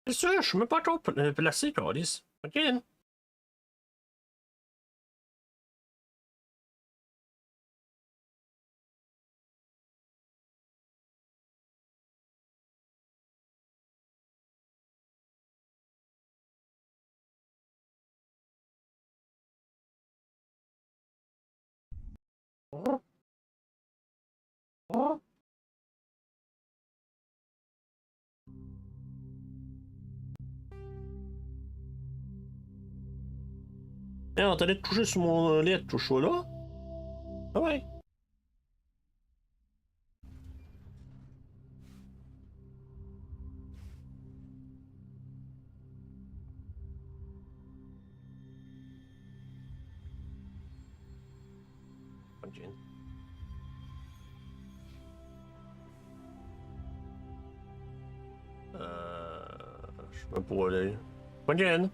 C'est sûr, je suis même pas encore placé, Calice. Ok. On t'allait te coucher sur mon lit, tu choix là? Ah ouais. Ok. Je sais même pas où aller. Bonne.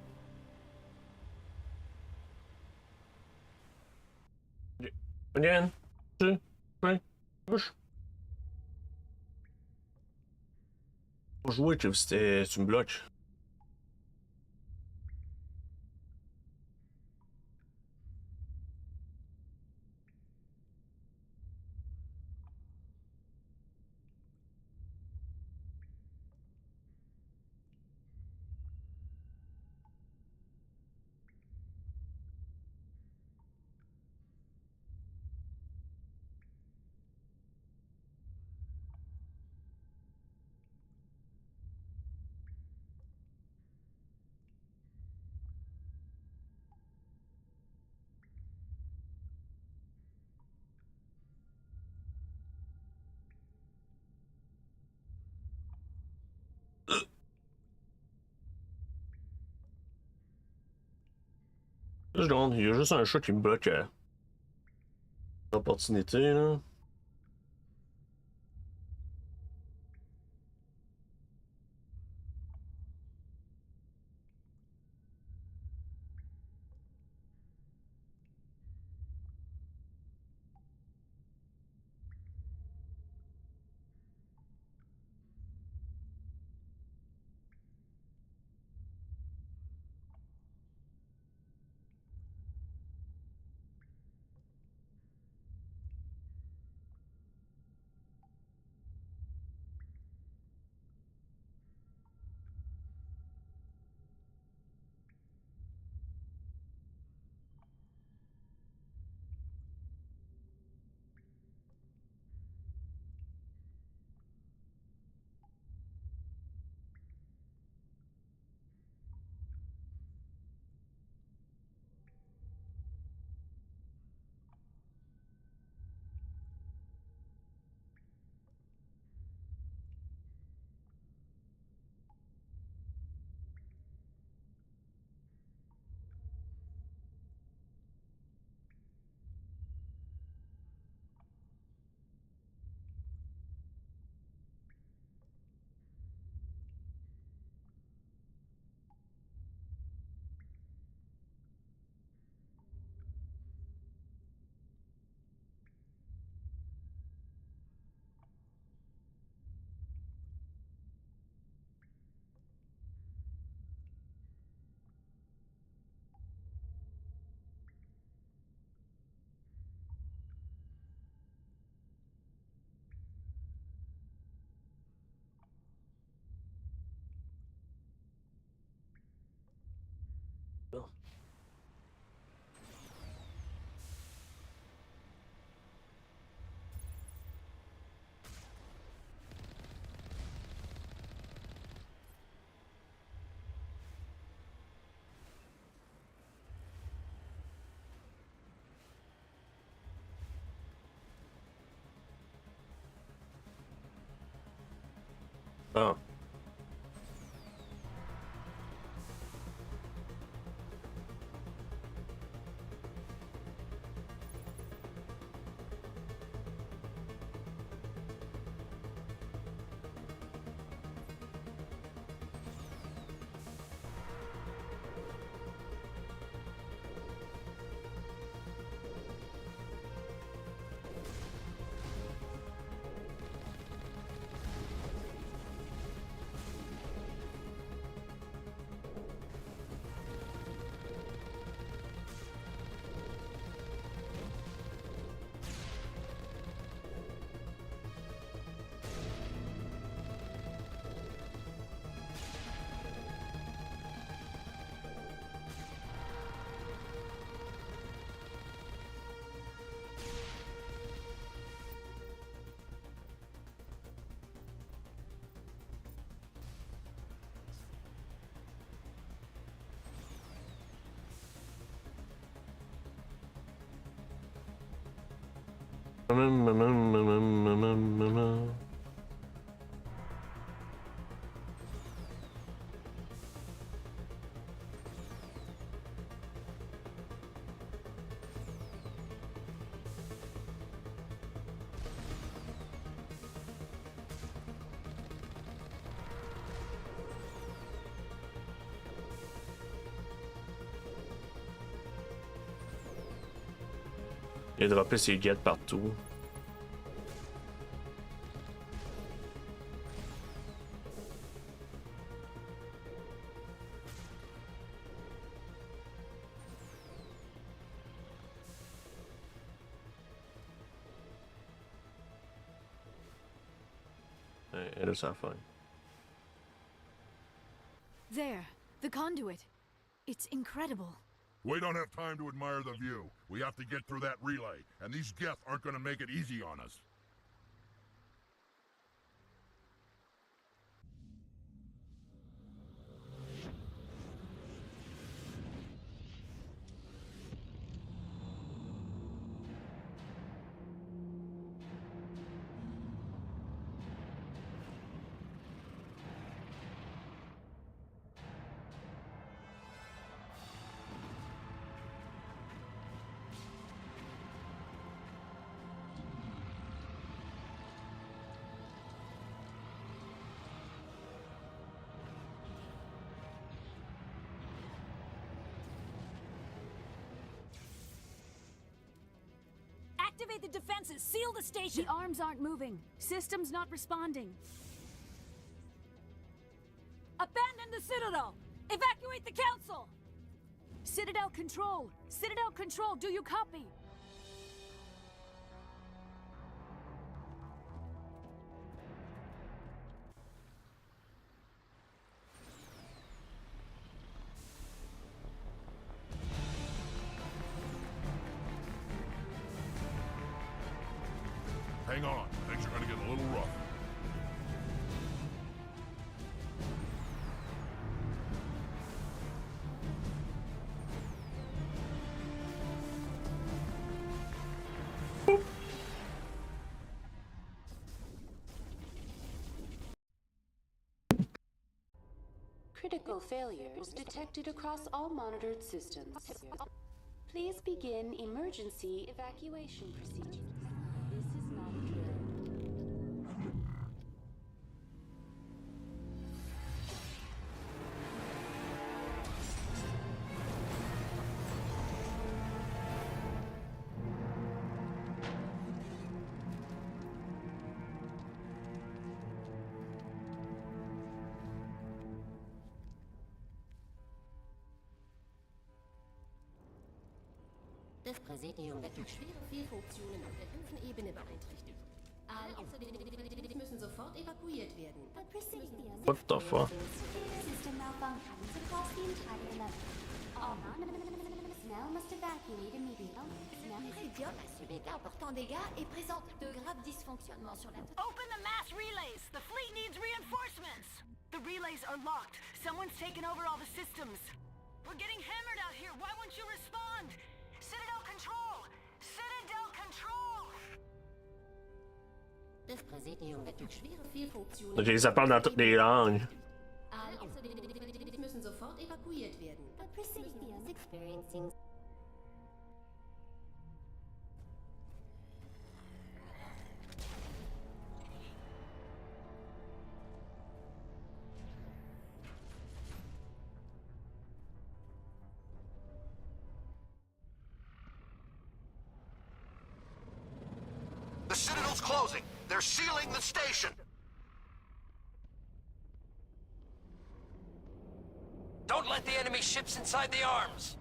Bonne. Tu. Ouais. Bouge. Pour jouer, tu me bloques. Deux secondes, il y a juste un chat qui me bloque l'opportunité, là. Ah. Il a droppé ses guettes partout. Elle a sa fin. There, the conduit. It's incredible. We don't have time to admire the view. We have to get through that relay, and these Geth aren't gonna make it easy on us. Activate the defenses! Seal the station! The arms aren't moving. Systems not responding. Abandon the Citadel! Evacuate the Council! Citadel Control! Citadel Control, do you copy? Hang on, things are gonna get a little rough. Critical failures detected across all monitored systems. Please begin emergency evacuation procedures. This is not a drill. Das Präsidium wird durch schwere Fehlfunktionen auf der ganzen Ebene beeinträchtigt. Alle Außerirdischen müssen sofort evakuiert werden. What the fuck? System malfunctions across the entire level. All non-members now must evacuate immediately. Le présidium a subi d'importants dégâts et présente de graves dysfonctionnements sur la Open the mass relays! The fleet needs reinforcements! The relays are locked. Someone's taken over all the systems. We're getting hammered out here. Why won't you respond? Citadel Control! Citadel Control! Das Präsidium wird durch schwere Fehlfunktionen... Ok, ça parle dans toutes les langues. Alle Außerirdischen müssen sofort evakuiert werden. The Presidium experiencing The Citadel's closing. They're sealing the station. Don't let the enemy ships inside the arms.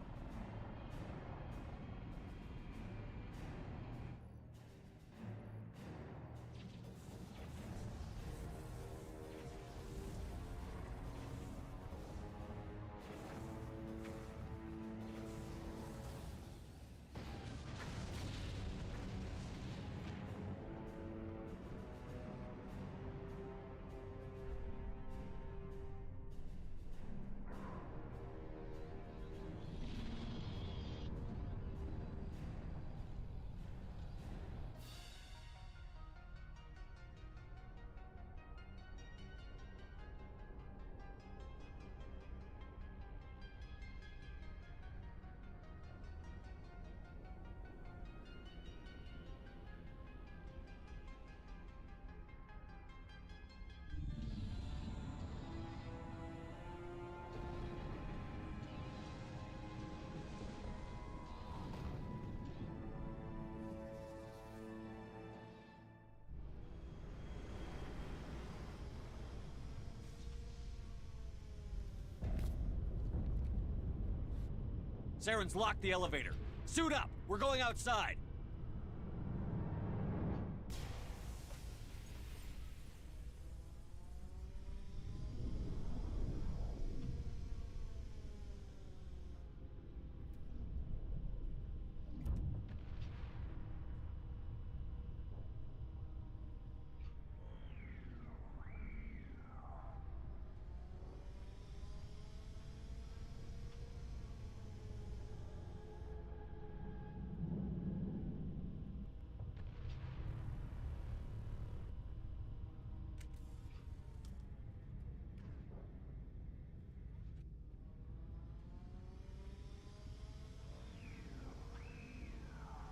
Saren's locked the elevator. Suit up! We're going outside!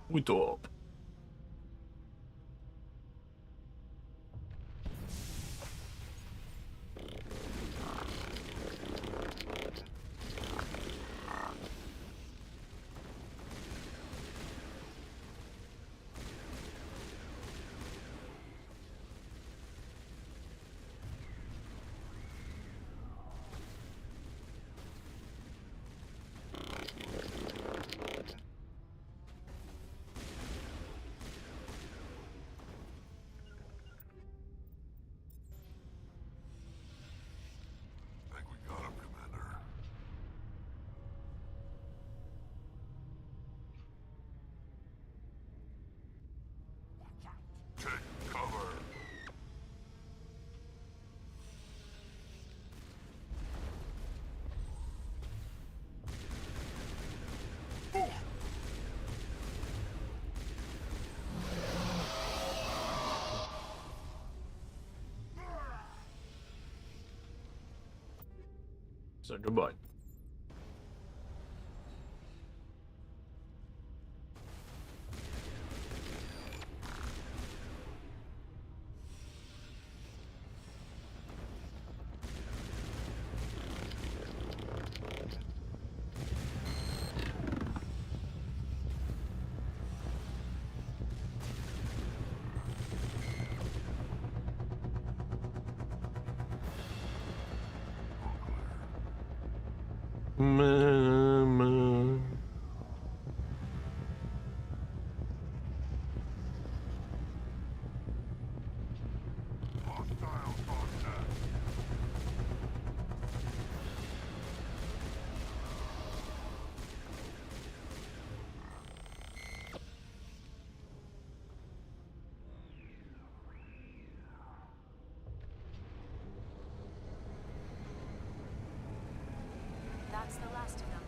Muito up. Think we got him, Commander. Take cover. So goodbye. Mama. Hostile contact. That's the last of them.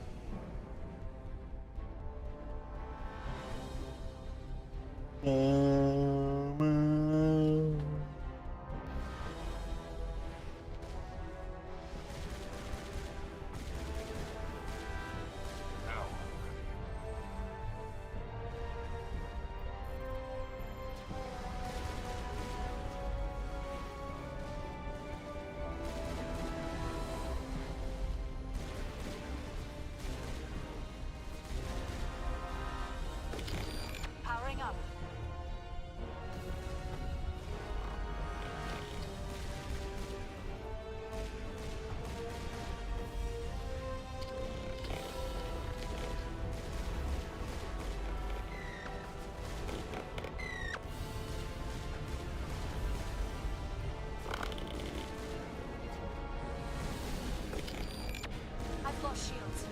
Now, Powering up. I've lost shields.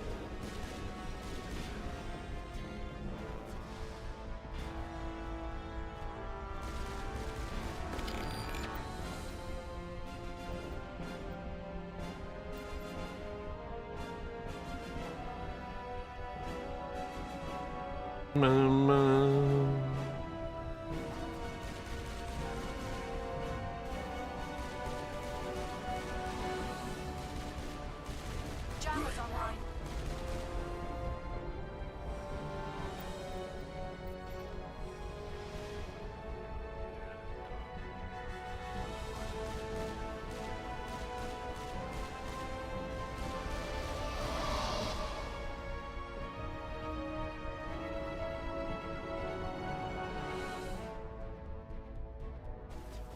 Mama. Jammer's online.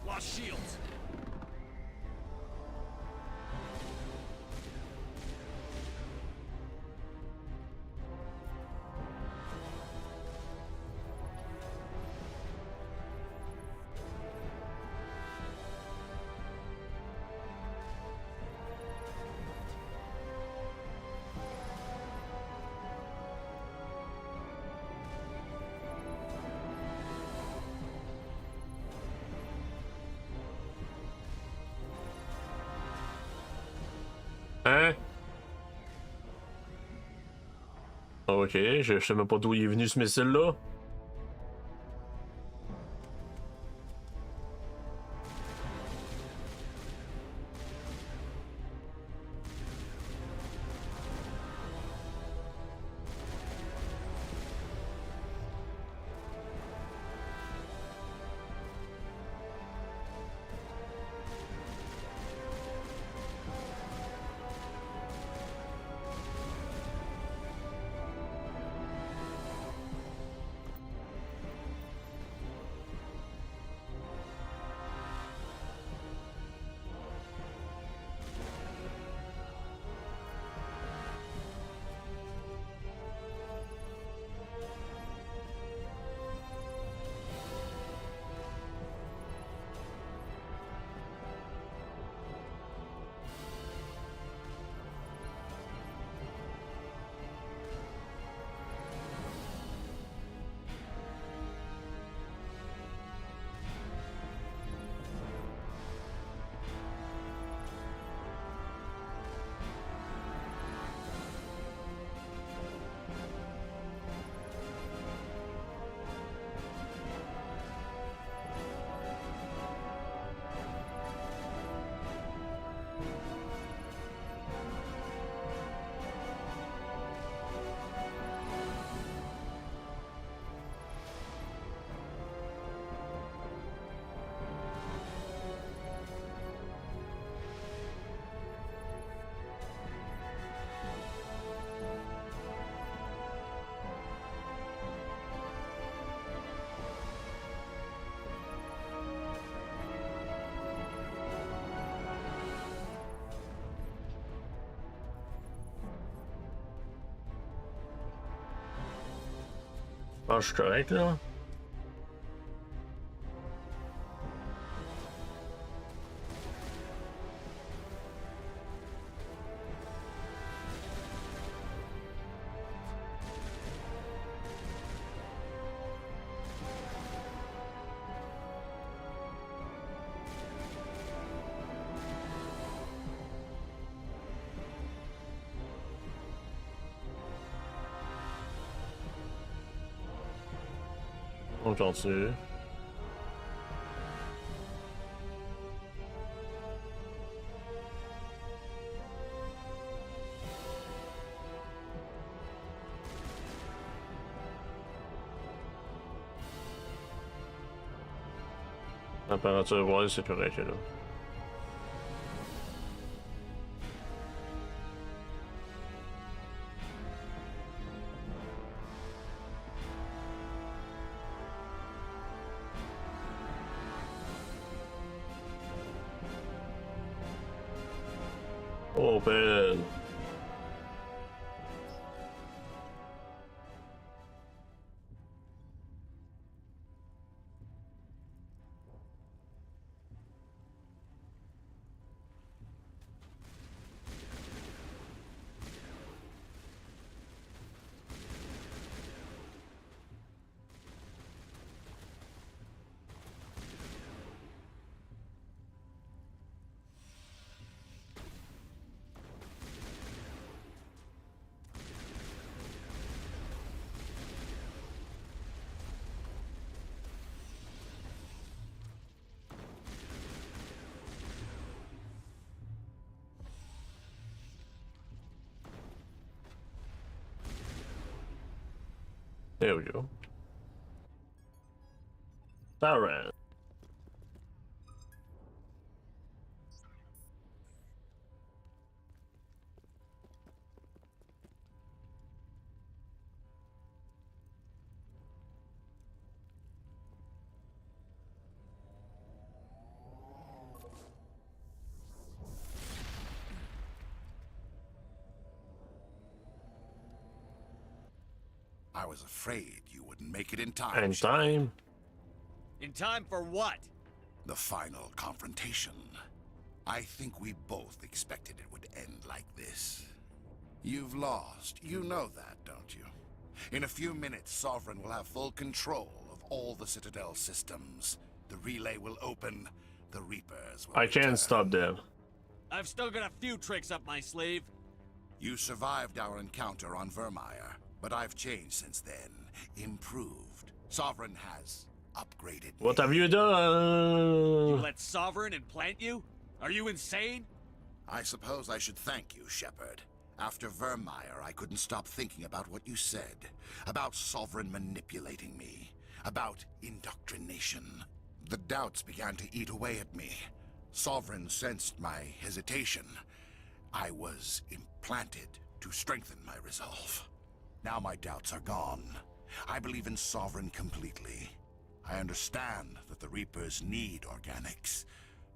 Lost shields. Hein? Ok, je sais même pas d'où il est venu ce missile-là. Ah, je suis correct là. On continue. Température, ouais, c'est correct là. Open. There we go. Siren. I was afraid you wouldn't make it in time. And time. In time for what? The final confrontation. I think we both expected it would end like this. You've lost. You know that, don't you? In a few minutes, Sovereign will have full control of all the Citadel systems. The relay will open. The Reapers will I can't return. stop them. I've still got a few tricks up my sleeve. You survived our encounter on Vermeer, but I've changed since then. Improved. Sovereign has upgraded me. What have you You done? let Sovereign implant you? Are you insane? I suppose I should thank you, Shepard. After Vermeer, I couldn't stop thinking about what you said. About Sovereign manipulating me. About indoctrination. The doubts began to eat away at me. Sovereign sensed my hesitation. I was implanted to strengthen my resolve. Now my doubts are gone. I believe in Sovereign completely. I understand that the Reapers need organics.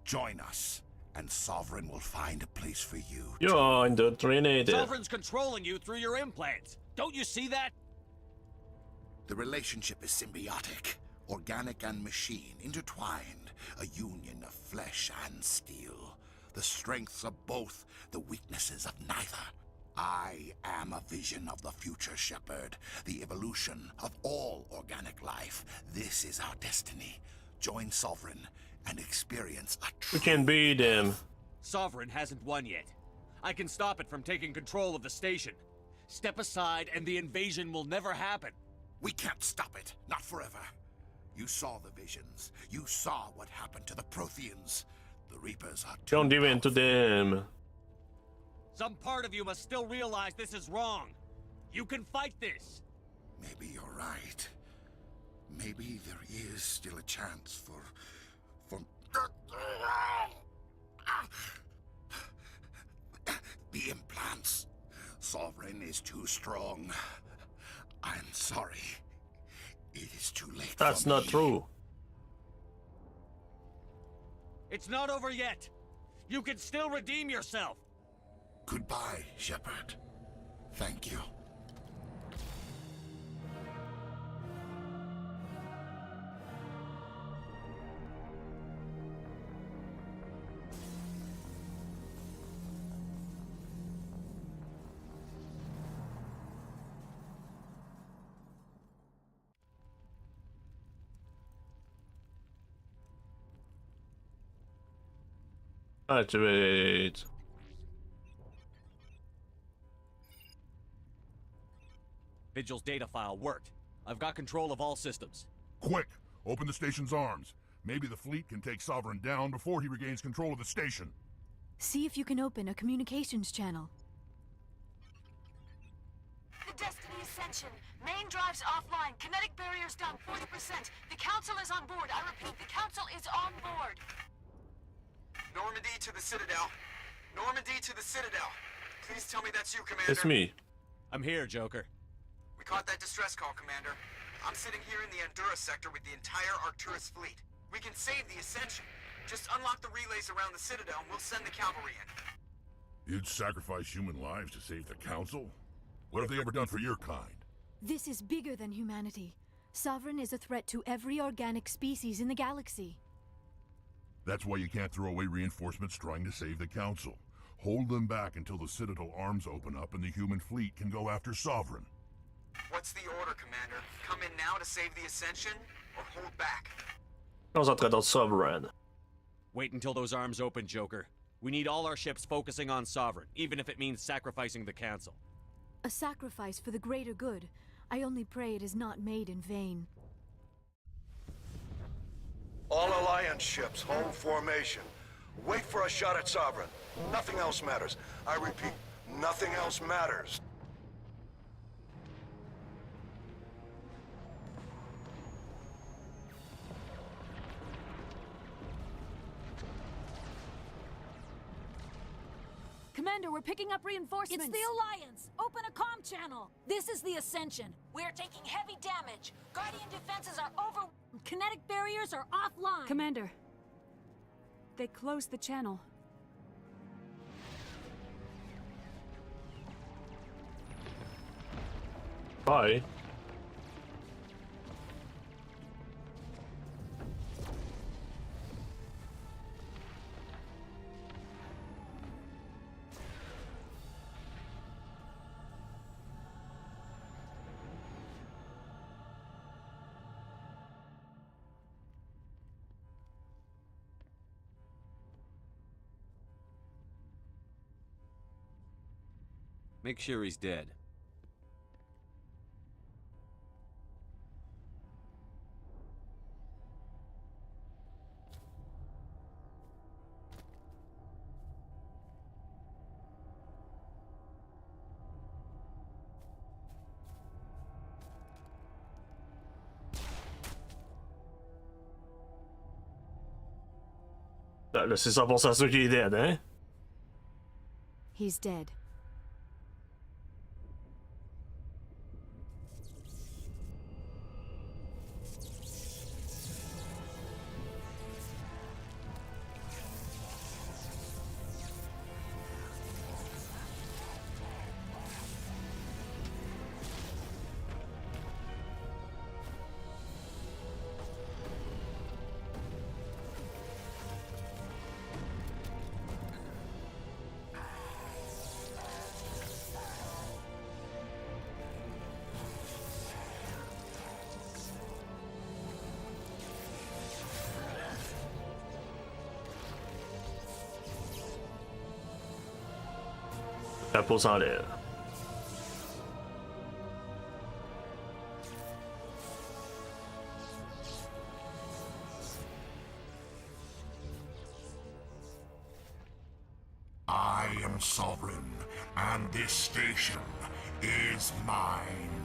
Join us, and Sovereign will find a place for you. You're indoctrinated. Sovereign's controlling you through your implants. Don't you see that? The relationship is symbiotic. Organic and machine intertwined. A union of flesh and steel. The strengths of both, the weaknesses of neither. I am a vision of the future, Shepard. The evolution of all organic life. This is our destiny. Join Sovereign and experience a true... We can beat them. Sovereign hasn't won yet. I can stop it from taking control of the station. Step aside and the invasion will never happen. We can't stop it. Not forever. You saw the visions. You saw what happened to the Protheans. The Reapers are too Don't give in to them. Some part of you must still realize this is wrong. You can fight this. Maybe you're right. Maybe there is still a chance for... The implants. Sovereign is too strong. I'm sorry. It is too late. That's for not me. true. It's not over yet. You can still redeem yourself. Goodbye, Shepard. Thank you. Activate. Vigil's data file worked. I've got control of all systems. Quick! Open the station's arms. Maybe the fleet can take Sovereign down before he regains control of the station. See if you can open a communications channel. The Destiny Ascension. Main drives offline. Kinetic barriers down 40%. The Council is on board. I repeat, the Council is on board. Normandy to the Citadel. Normandy to the Citadel. Please tell me that's you, Commander. It's me. I'm here, Joker. We caught that distress call, Commander. I'm sitting here in the Andurra sector with the entire Arcturus fleet. We can save the Ascension. Just unlock the relays around the Citadel and we'll send the cavalry in. You'd sacrifice human lives to save the Council? What have they ever done for your kind? This is bigger than humanity. Sovereign is a threat to every organic species in the galaxy. That's why you can't throw away reinforcements trying to save the Council. Hold them back until the Citadel arms open up and the human fleet can go after Sovereign. What's the order, Commander? Come in now to save the Ascension, or hold back? Concentrate on Sovereign. Wait until those arms open, Joker. We need all our ships focusing on Sovereign, even if it means sacrificing the Council. A sacrifice for the greater good. I only pray it is not made in vain. All Alliance ships, hold formation. Wait for a shot at Sovereign. Nothing else matters. I repeat, nothing else matters. Commander, we're picking up reinforcements. It's the Alliance! Open a comm channel! This is the Ascension. We're taking heavy damage. Guardian defenses are over... Kinetic barriers are offline. Commander, they closed the channel. Bye. Make sure he's dead. Là, c'est 100% sûr qu'il est dead, hein? He's dead. Chapeau sans l'air. I am sovereign, and this station is mine.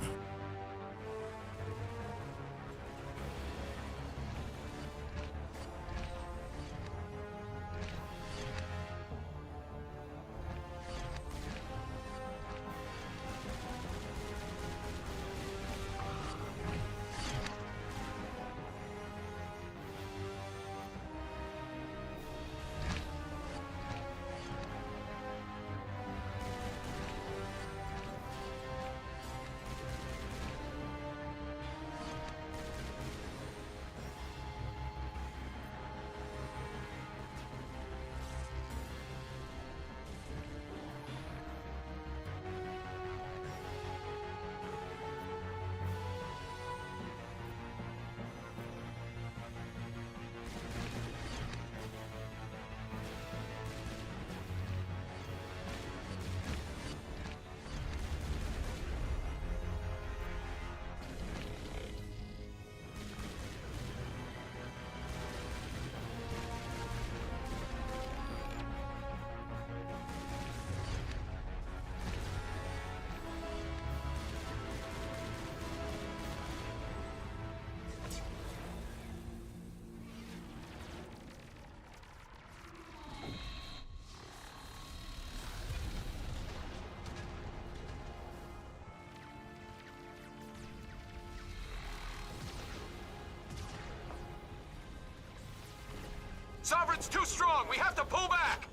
Sovereign's too strong! We have to pull back!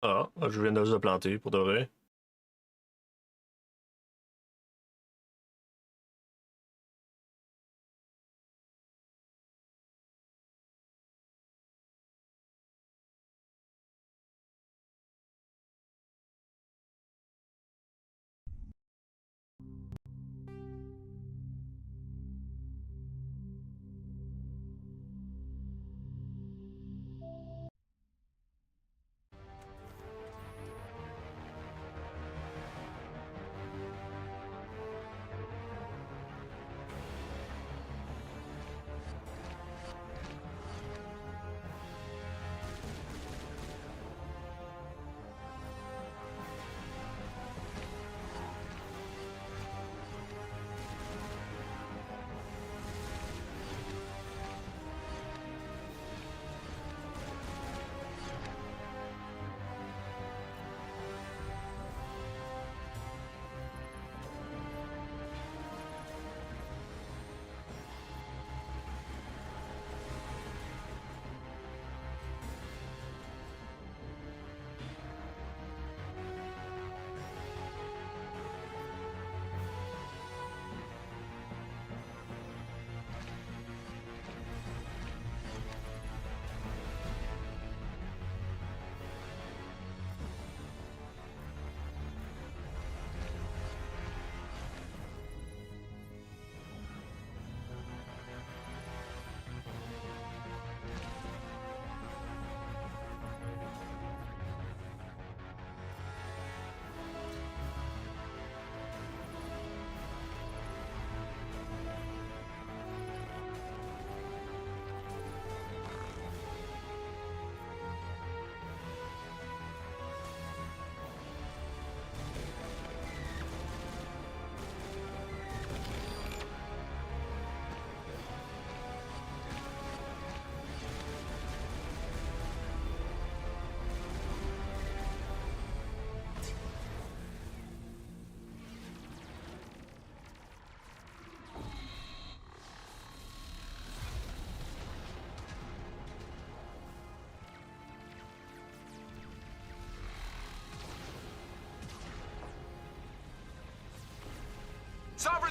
Ah, je viens de se planter, pour de vrai.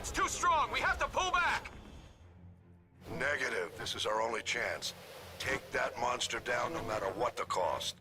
Sovereign's too strong! We have to pull back! Negative. This is our only chance. Take that monster down no matter what the cost.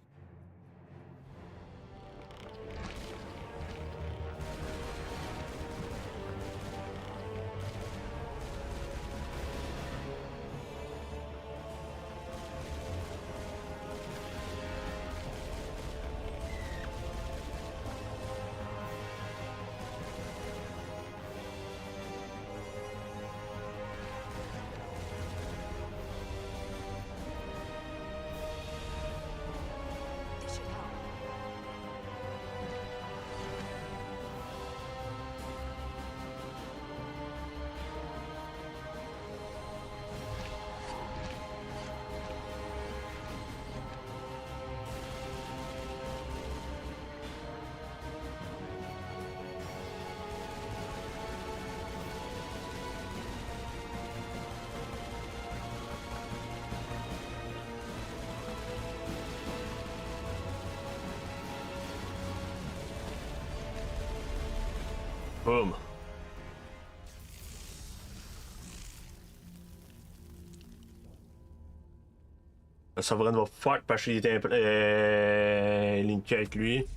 Boom. La souveraine va fuck parce qu'il était linké avec lui.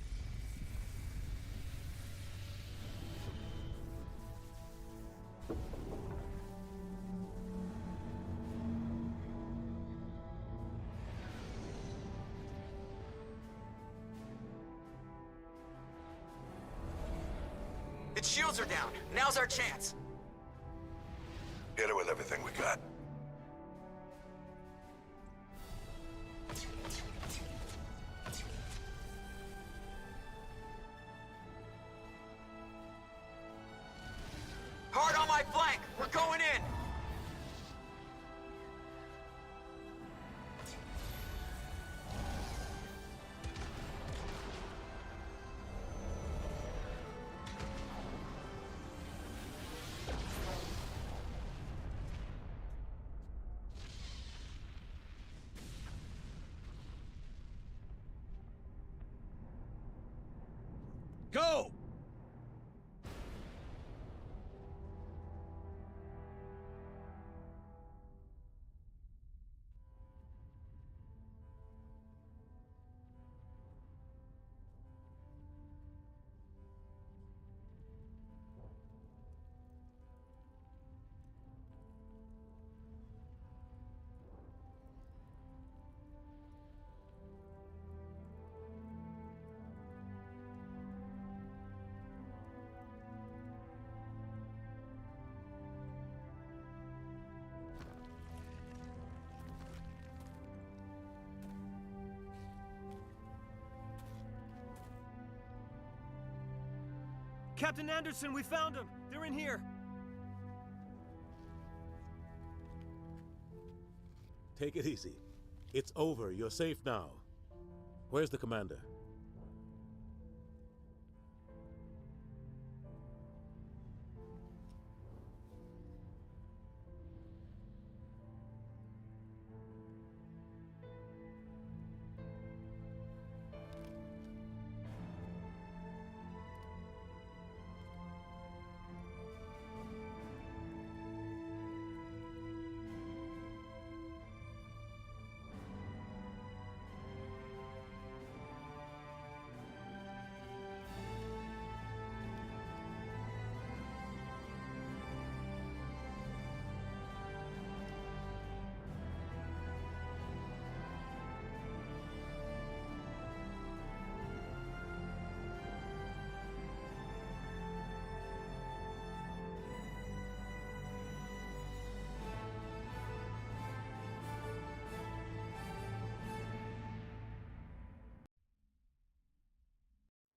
Its shields are down. Now's our chance. Hit it with everything we got. Hard on my flank. We're going in. Go! Captain Anderson, we found them! They're in here! Take it easy. It's over. You're safe now. Where's the commander?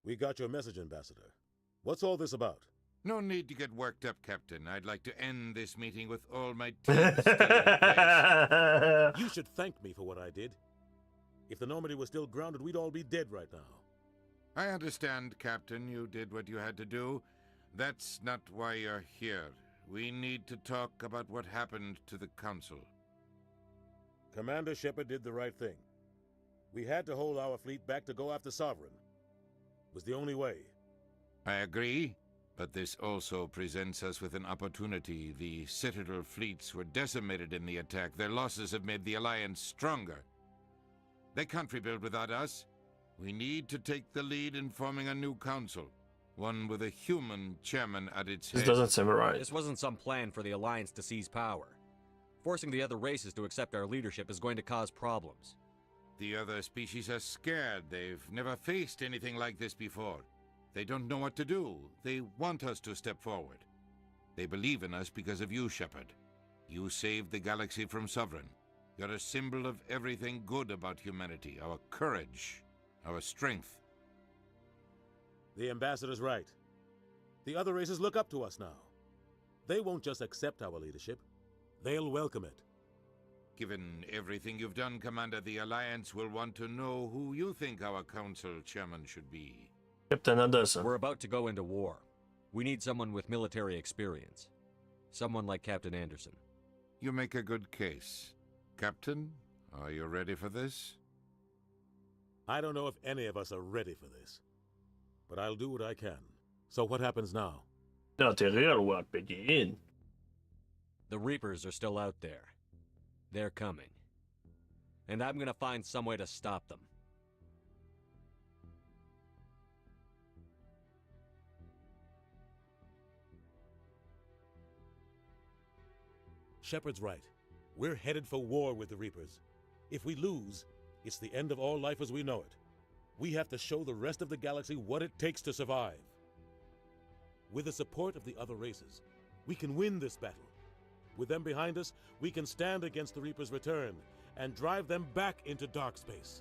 We got your message, Ambassador. What's all this about? No need to get worked up, Captain. I'd like to end this meeting with all my teeth still in place. You should thank me for what I did. If the Normandy was still grounded, we'd all be dead right now. I understand, Captain. You did what you had to do. That's not why you're here. We need to talk about what happened to the Council. Commander Shepard did the right thing. We had to hold our fleet back to go after Sovereign. It was the only way. I agree. But this also presents us with an opportunity. The Citadel fleets were decimated in the attack. Their losses have made the Alliance stronger. They can't rebuild without us. We need to take the lead in forming a new council. One with a human chairman at its head. This doesn't seem right. This wasn't some plan for the Alliance to seize power. Forcing the other races to accept our leadership is going to cause problems. The other species are scared. They've never faced anything like this before. They don't know what to do. They want us to step forward. They believe in us because of you, Shepard. You saved the galaxy from Sovereign. You're a symbol of everything good about humanity. Our courage, our strength. The ambassador's right. The other races look up to us now. They won't just accept our leadership. They'll welcome it. Given everything you've done, Commander, the Alliance will want to know who you think our council chairman should be. Captain Anderson. We're about to go into war. We need someone with military experience. Someone like Captain Anderson. You make a good case. Captain, are you ready for this? I don't know if any of us are ready for this. But I'll do what I can. So what happens now? What begin? The Reapers are still out there. They're coming. And I'm gonna find some way to stop them. Shepard's right. We're headed for war with the Reapers. If we lose, it's the end of all life as we know it. We have to show the rest of the galaxy what it takes to survive. With the support of the other races, we can win this battle. With them behind us, we can stand against the Reapers' return and drive them back into dark space.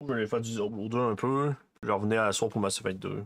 Je vais faire du Diablo 2 un peu. Je vais revenir à la soir pour Mass Effect 2.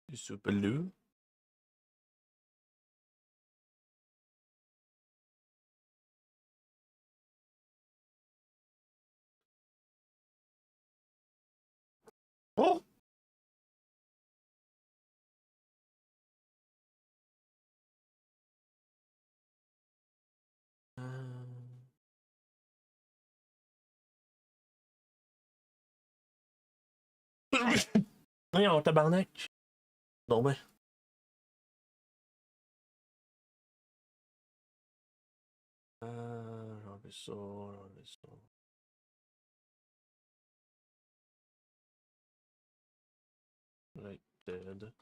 Il s'appelle le. Oh! Voyons, tabarnak! Non, ben. J'enlève ça, j'enlève ça. Right, dead.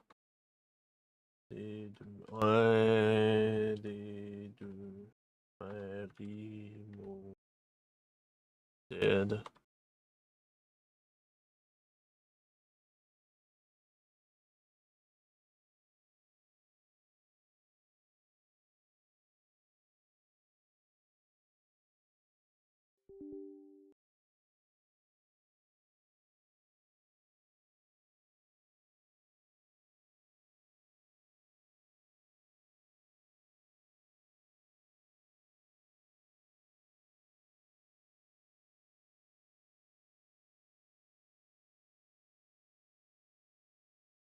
D2. Ouais, D2. R. Remodded.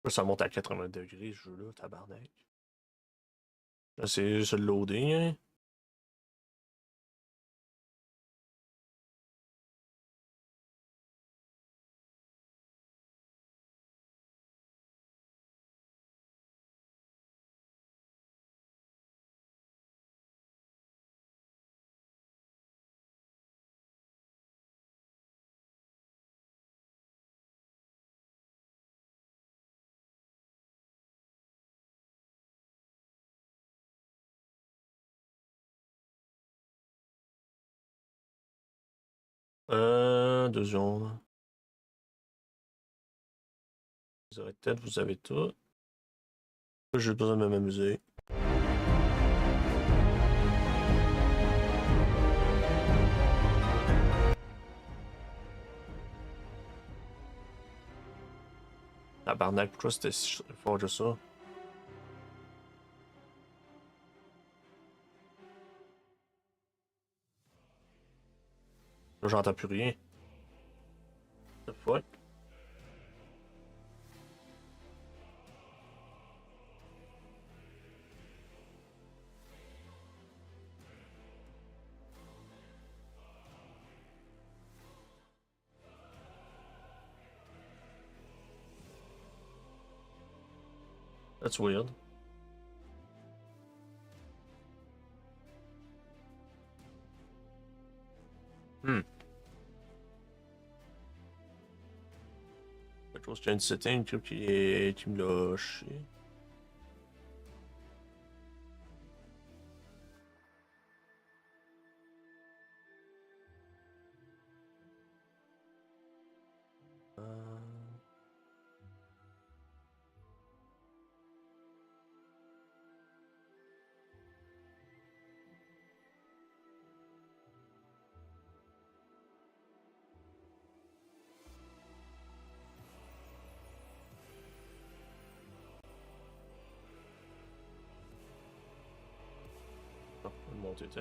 Ça monte à 80 degrés, ce jeu-là, tabarnak. Là, c'est juste le loading, hein. Deux secondes. Vous aurez peut-être, vous avez tout. J'ai besoin de m'amuser. Tabarnak, pourquoi c'était si fort que ça? Là, j'entends plus rien. The fuck? That's weird. Je pense qu'il y a une setting qui me l'a chié. Monter 10.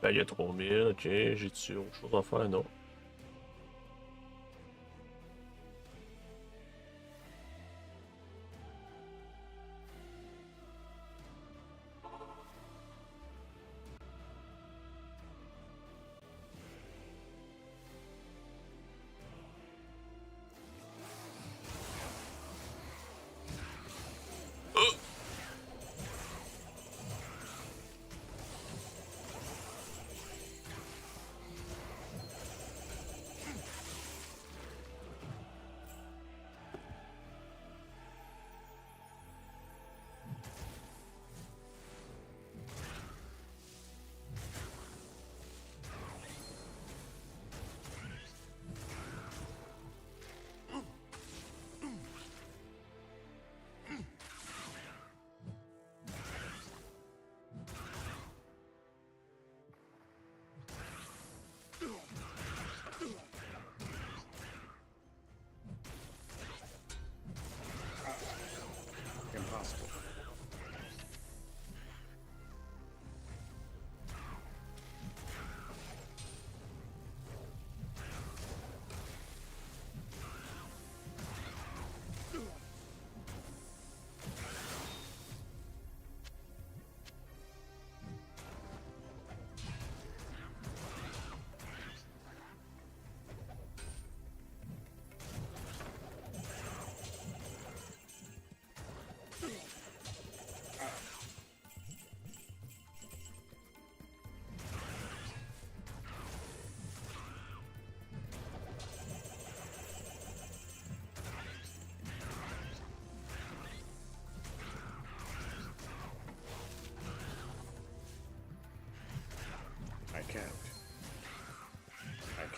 Ben, il y a 3000, ok. J'ai-tu autre chose à faire? Non.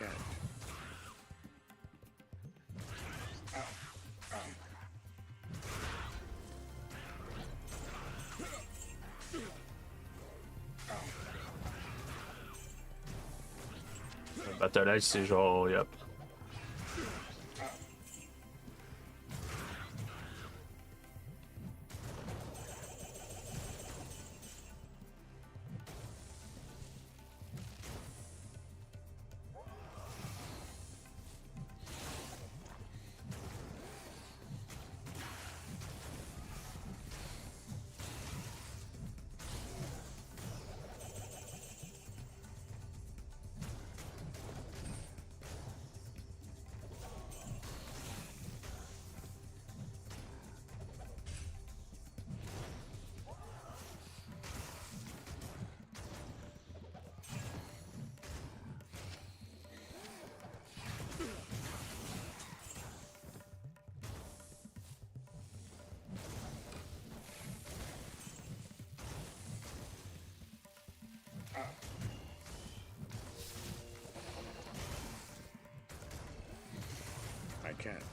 can't. Le battle c'est genre, yep. I can't.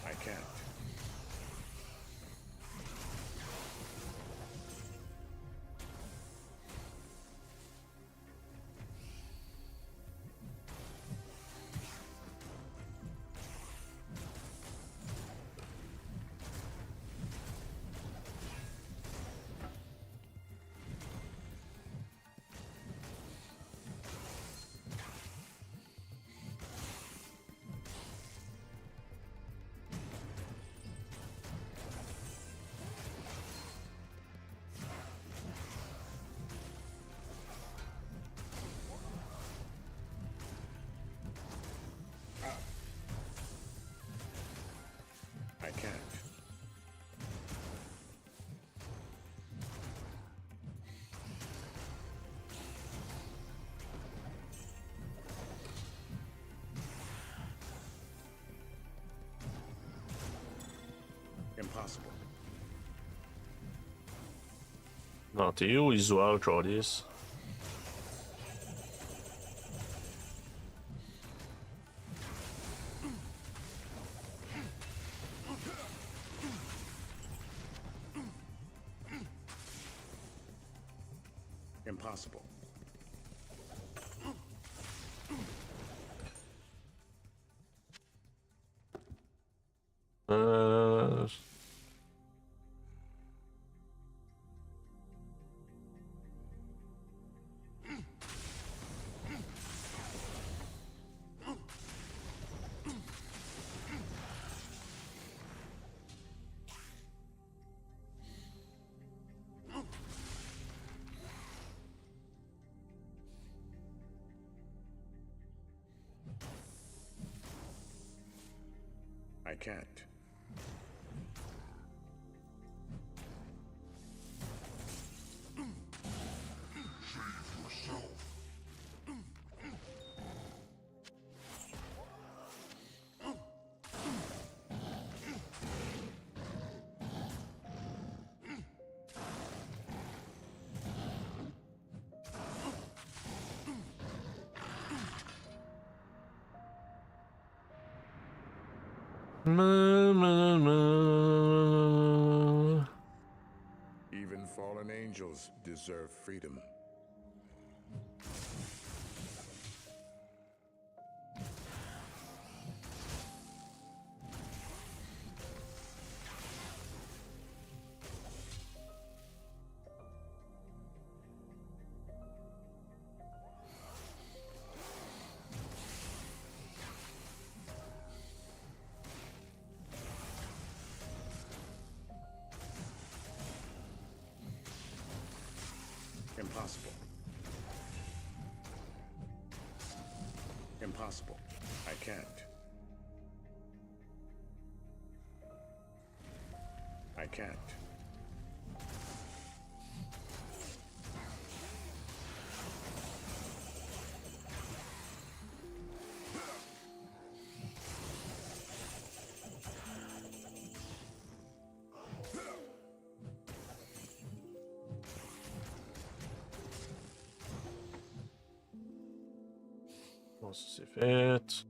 I can't. I can't. Impossible. Non, t'es où, ils jouent out, Charlies? Impossible. I can't. Even fallen angels deserve freedom. Impossible. I can't. I can't. Bon, ça c'est fait.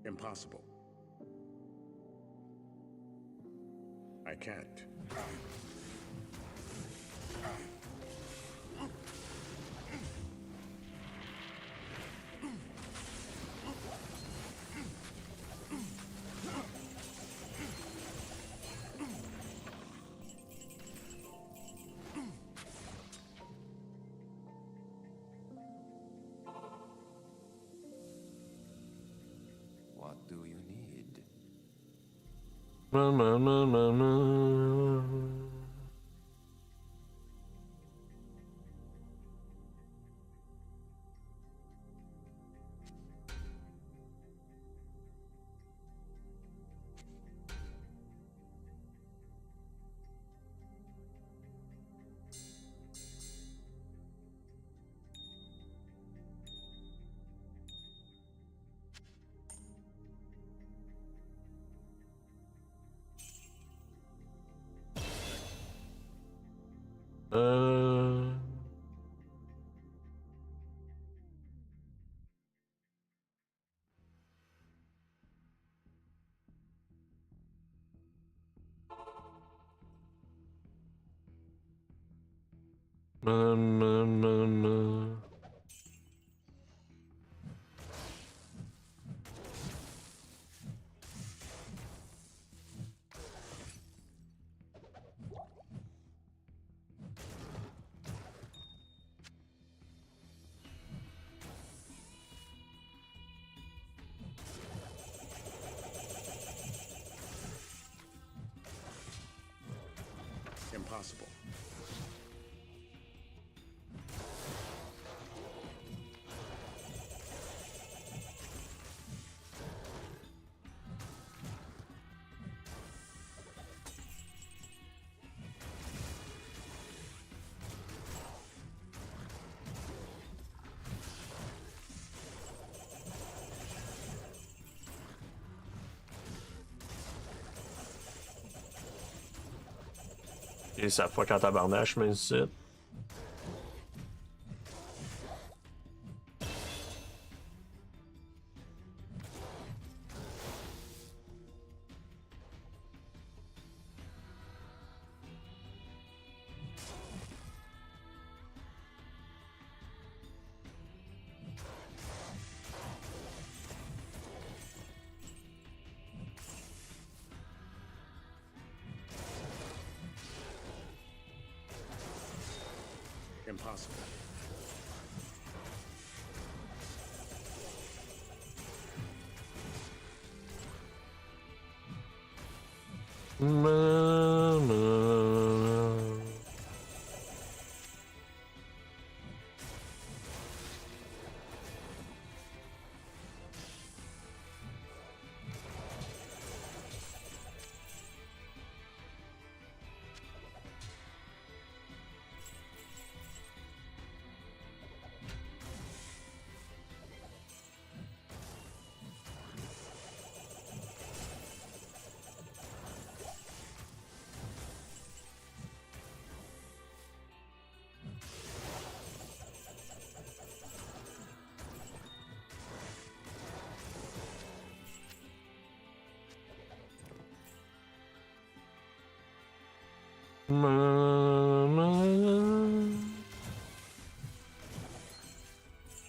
Impossible. I can't. What do you need? Na, na, na, na, na. Na, na, na, na. Impossible. Et ça fuck en tabarnache, mais c'est. Impossible. Na, na.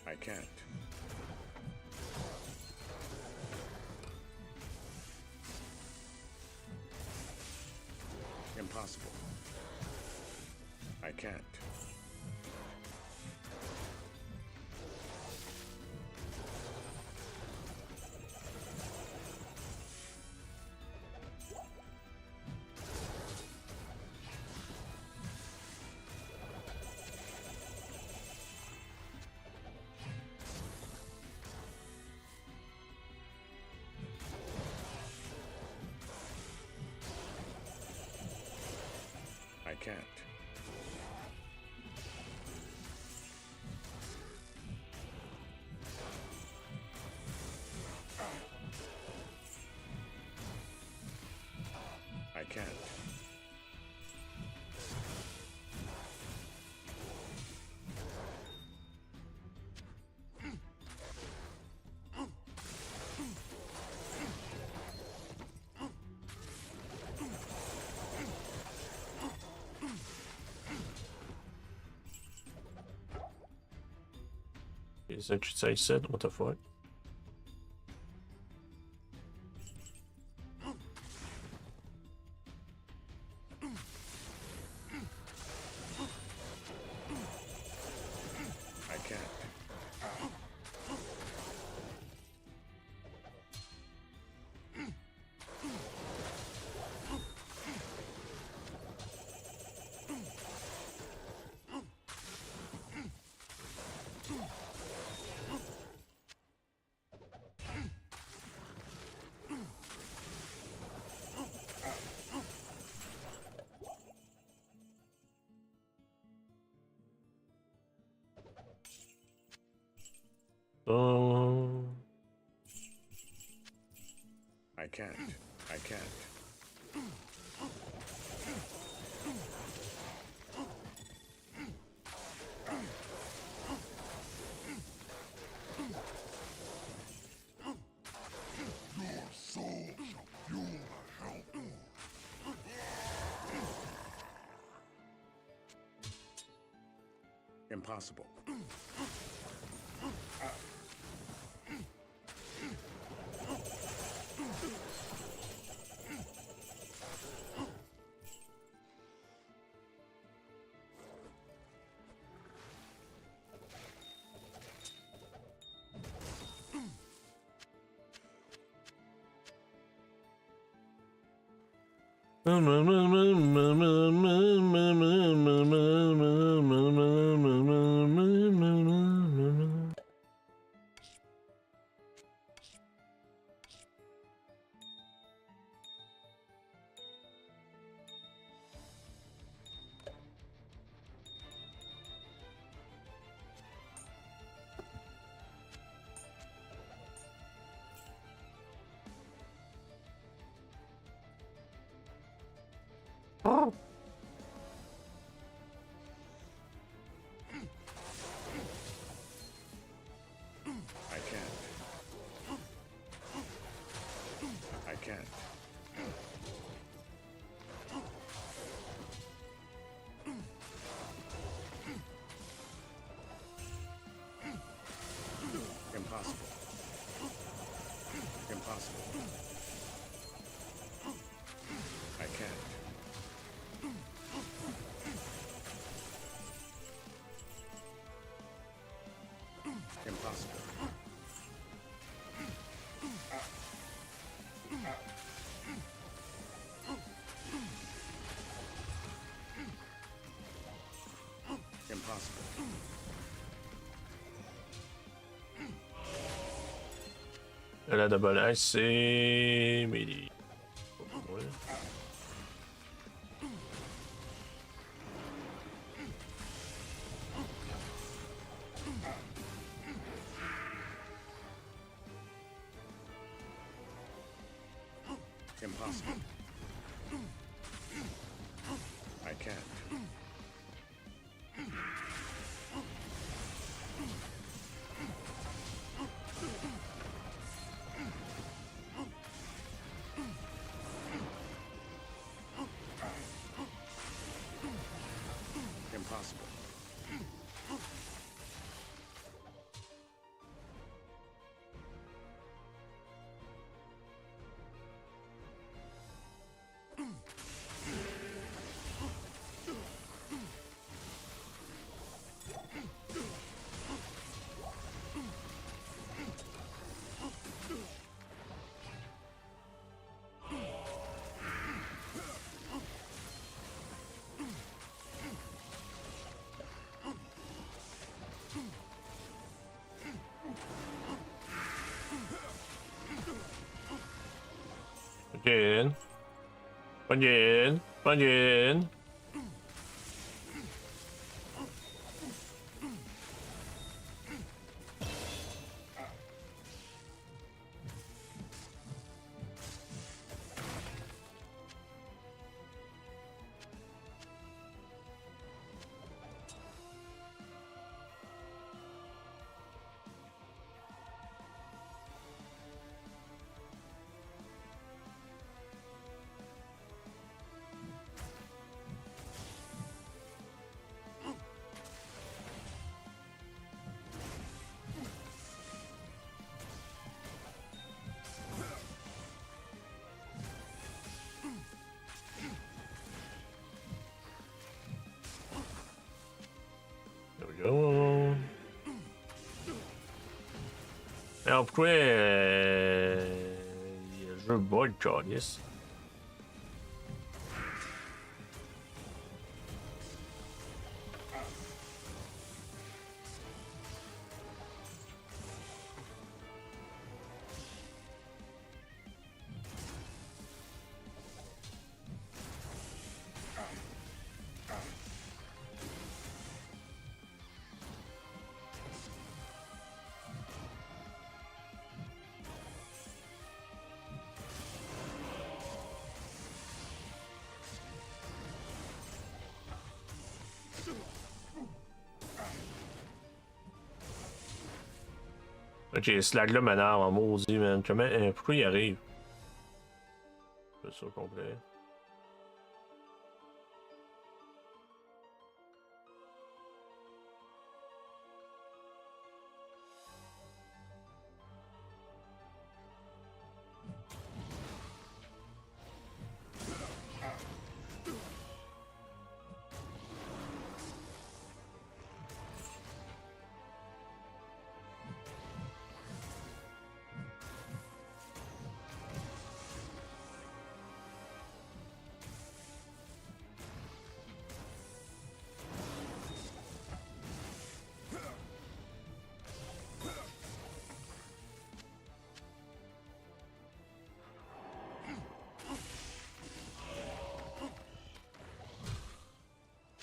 I can't. Impossible. I can't. can't. I can't. Is that what I said? What the fuck? I can't. I can't. I can't. Your soul shall fuel the hell. Impossible. Oh. I can't. I can't. Impossible. Impossible. I can't. Impossible. Impossible. La double-like, c'est melee. Ouais. Impossible. I can't. Impossible. Again. Again. Again. Alors pourquoi il y a le jeu bug, calice? Ok, ce lag-là m'énerve en maudit, man. Comment, pourquoi il arrive? C'est ça complet.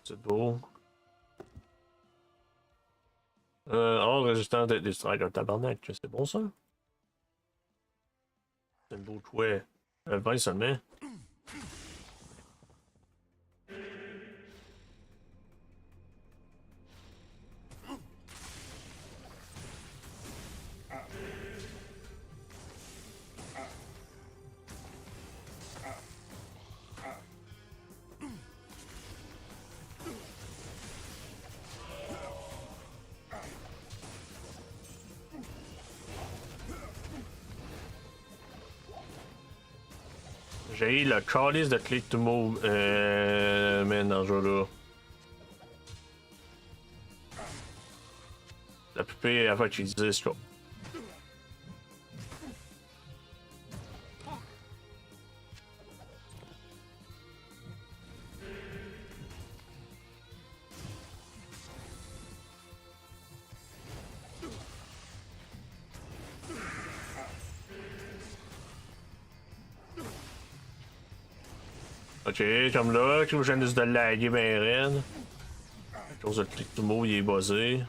C'est beau. Hors résistance d'être distrait d'un tabarnak, c'est bon ça? C'est un beau touet. 20 seulement. J'ai eu le calice de click to move, man, dans ce jeu-là. La poupée, avant qu'il dise, quoi. Ok, comme là, que je viens de laguer ben raide. À cause de le click to move, il est buzzé.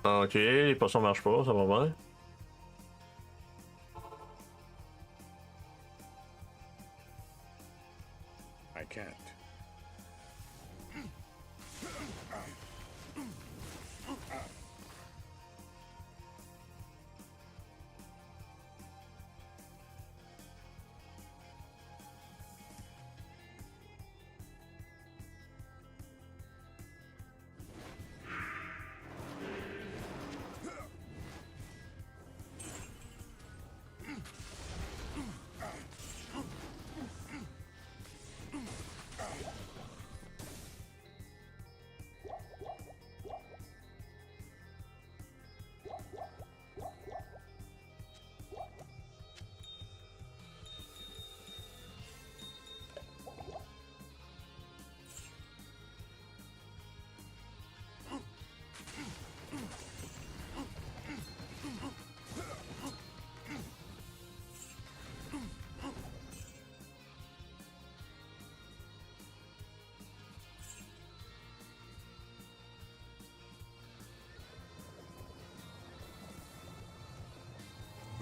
Ok, les potions marchent pas, ça va bien. I can't.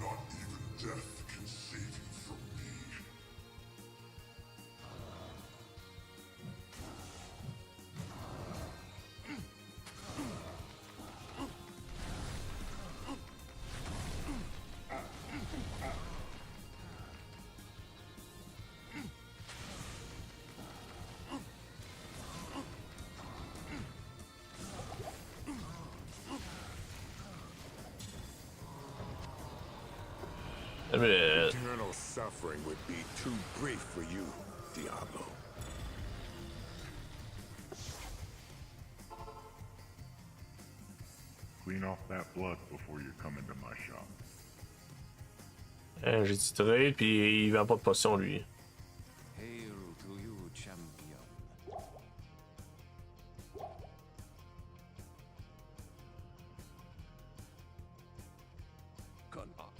Not even death can save you from me. Eternal suffering would be too brief for you, Diablo. Clean off that blood before you come into my shop. J'ai dit trade, puis il vend pas de potion, lui. Hail to you, champion. Gun up.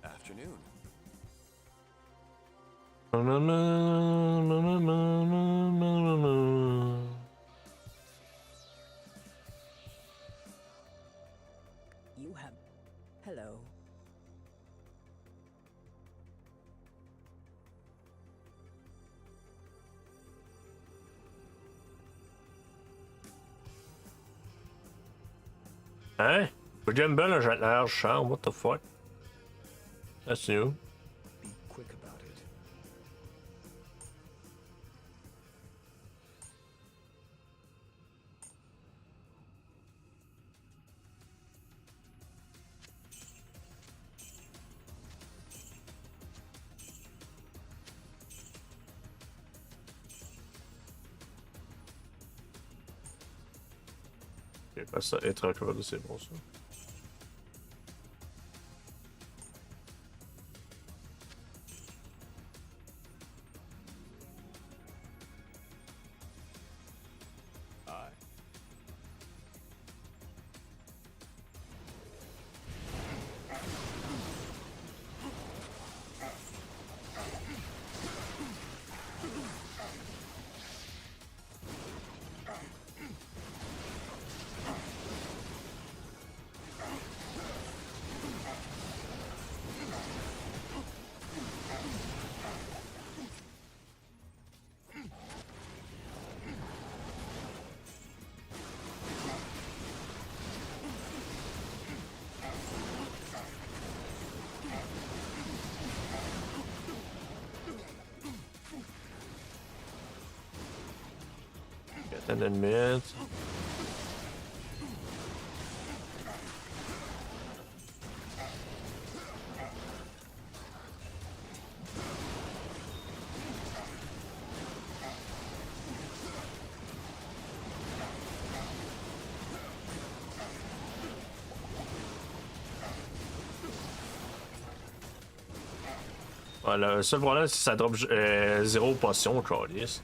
Afternoon. You have... Hello. Hein? J'aime bien le large champ, what the fuck? That's new. Be quick about it. Ok, pas ça, être recovered, c'est bon ça. And then mid. Voilà, le seul problème c'est que ça drop 0 potion, Claudius.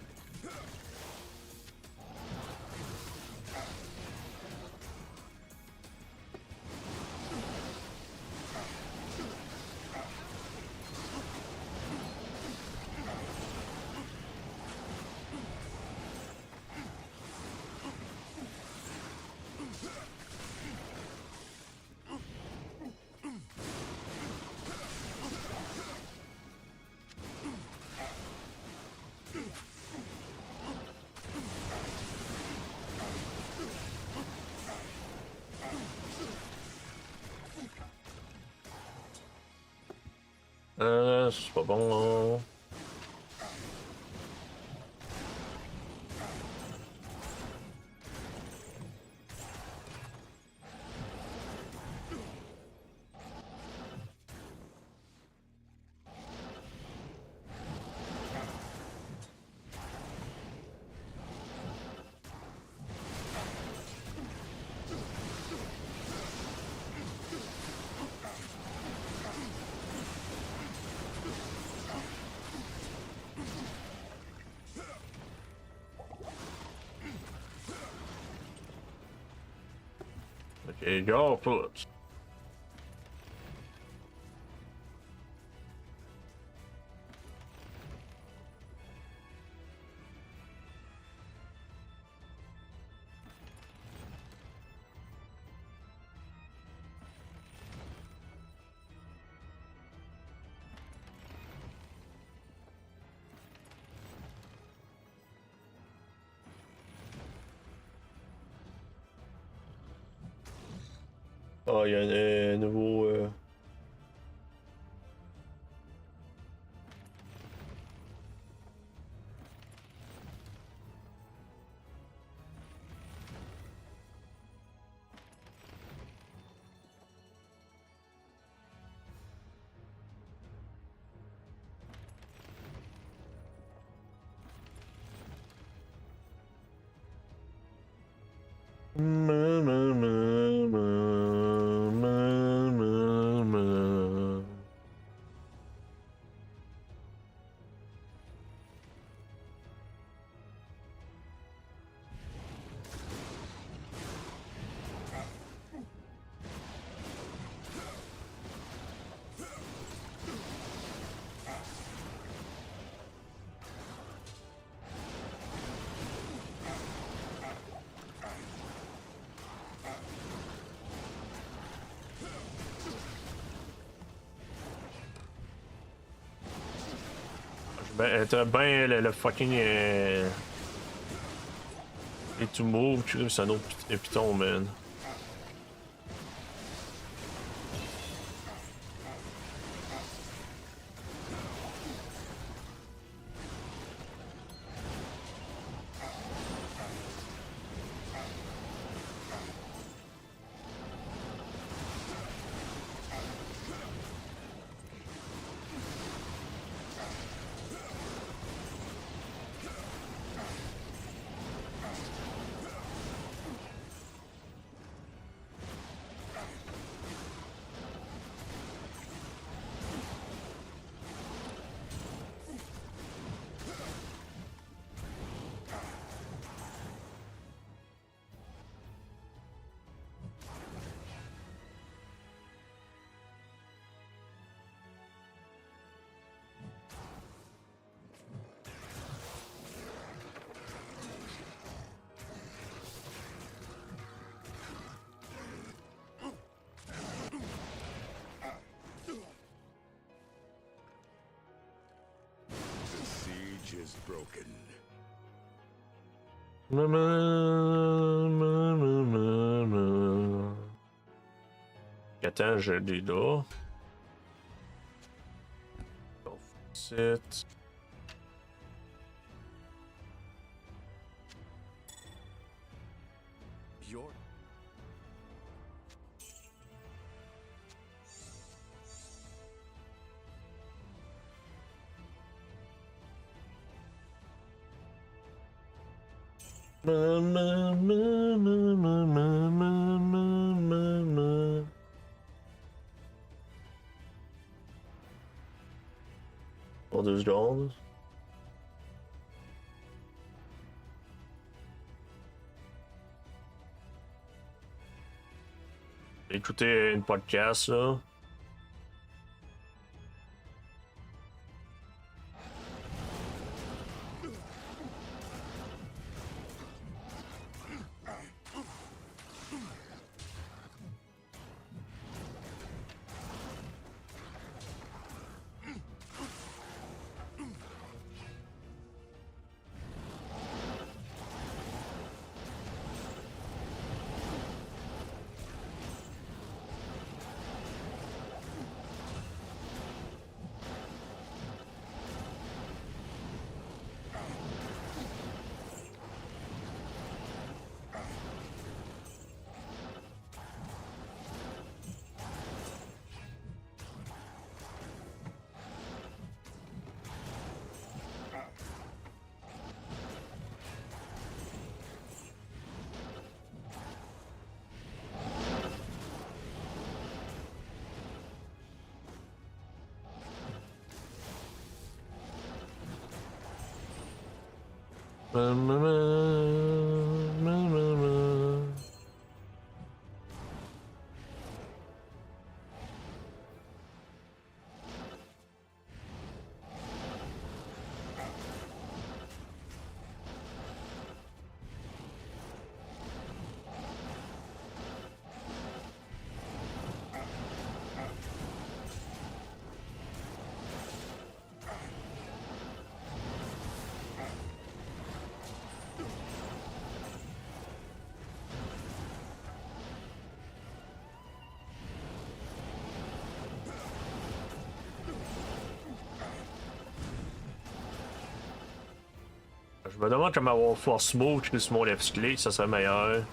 C'est pas bon. Okay, go put. Ah, il y a un nouveau. T'as bien le fucking. Et to move, c'est un autre piton, man. Is broken. Attends, je l'ai là. Sit. Your All those dollars. Écoutez une podcast là. Je me demande comment avoir force move sur mon left click, ça serait meilleur.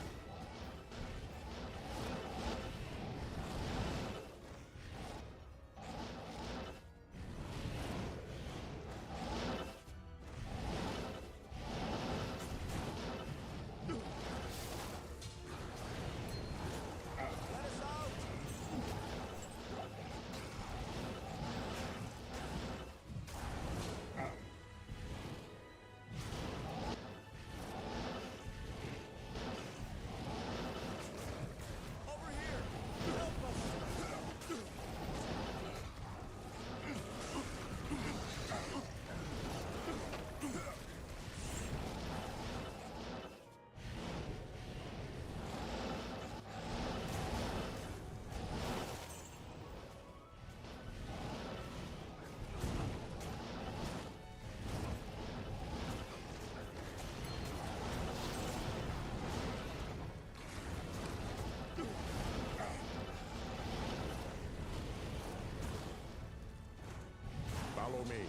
Follow me.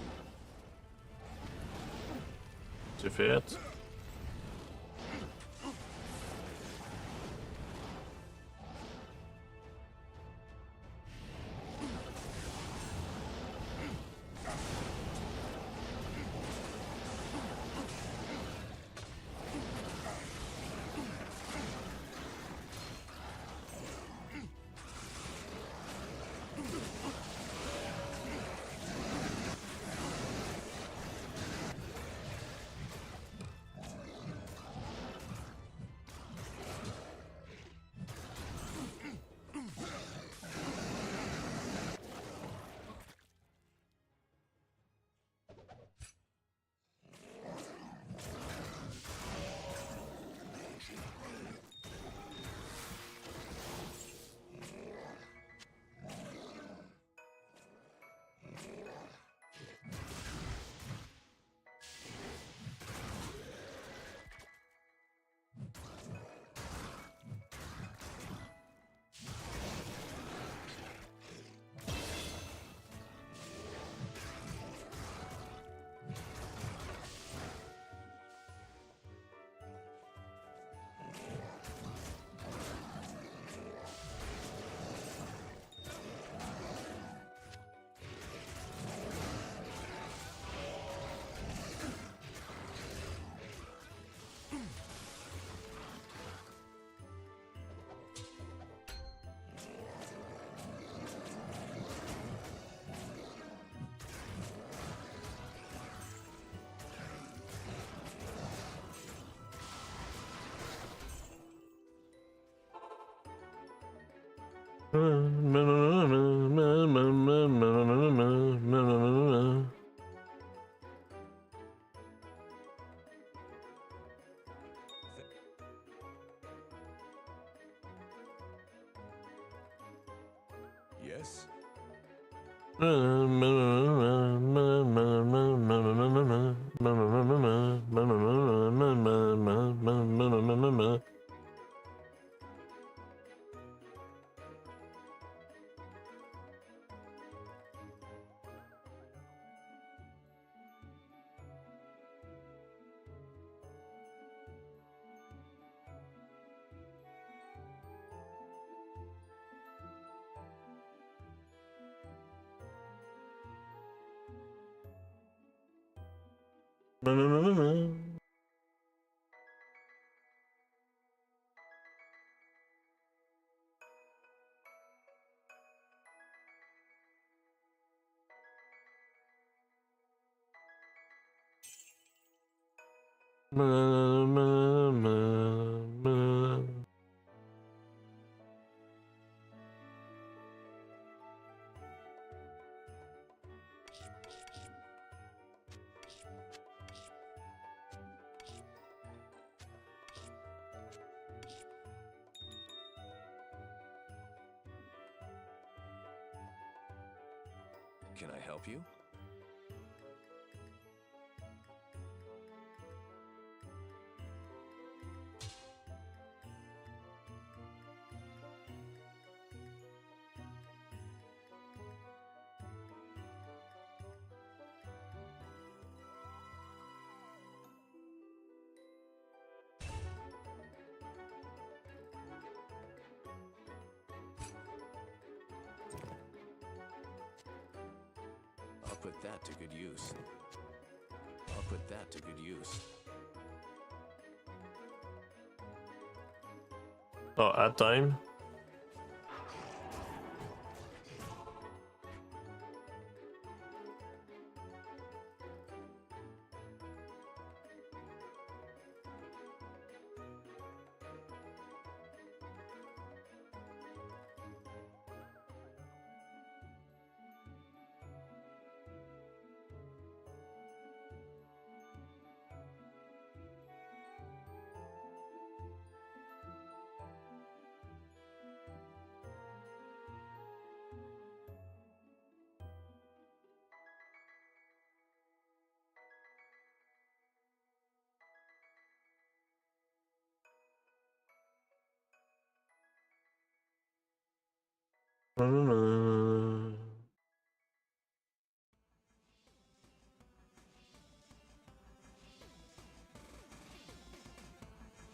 C'est fait. Yes? Can I help you? put that to good use. I'll put that to good use. Oh, at time.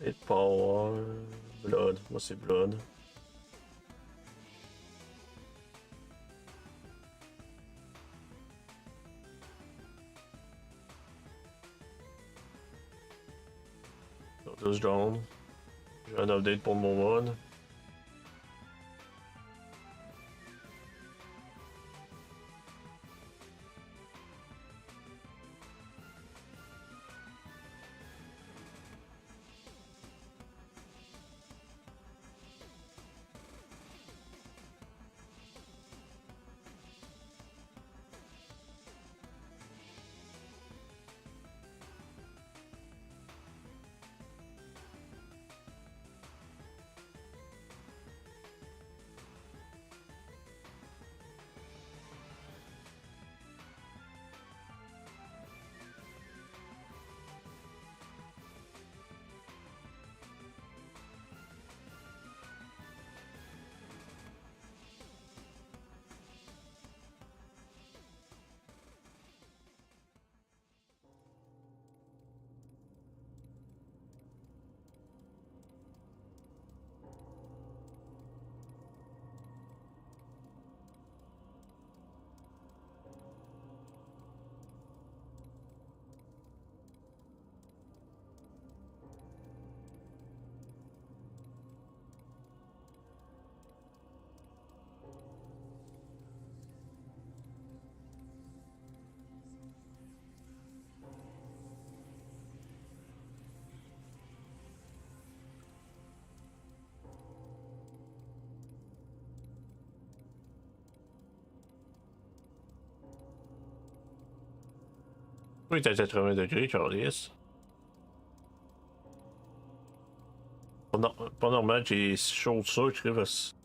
Et power. Blood. Moi, c'est Blood. Deux drones. J'ai un update pour mon mode. Oui, t'as 80 degrés, Carlis. Pas normal, j'ai chaud ça, je crée parce...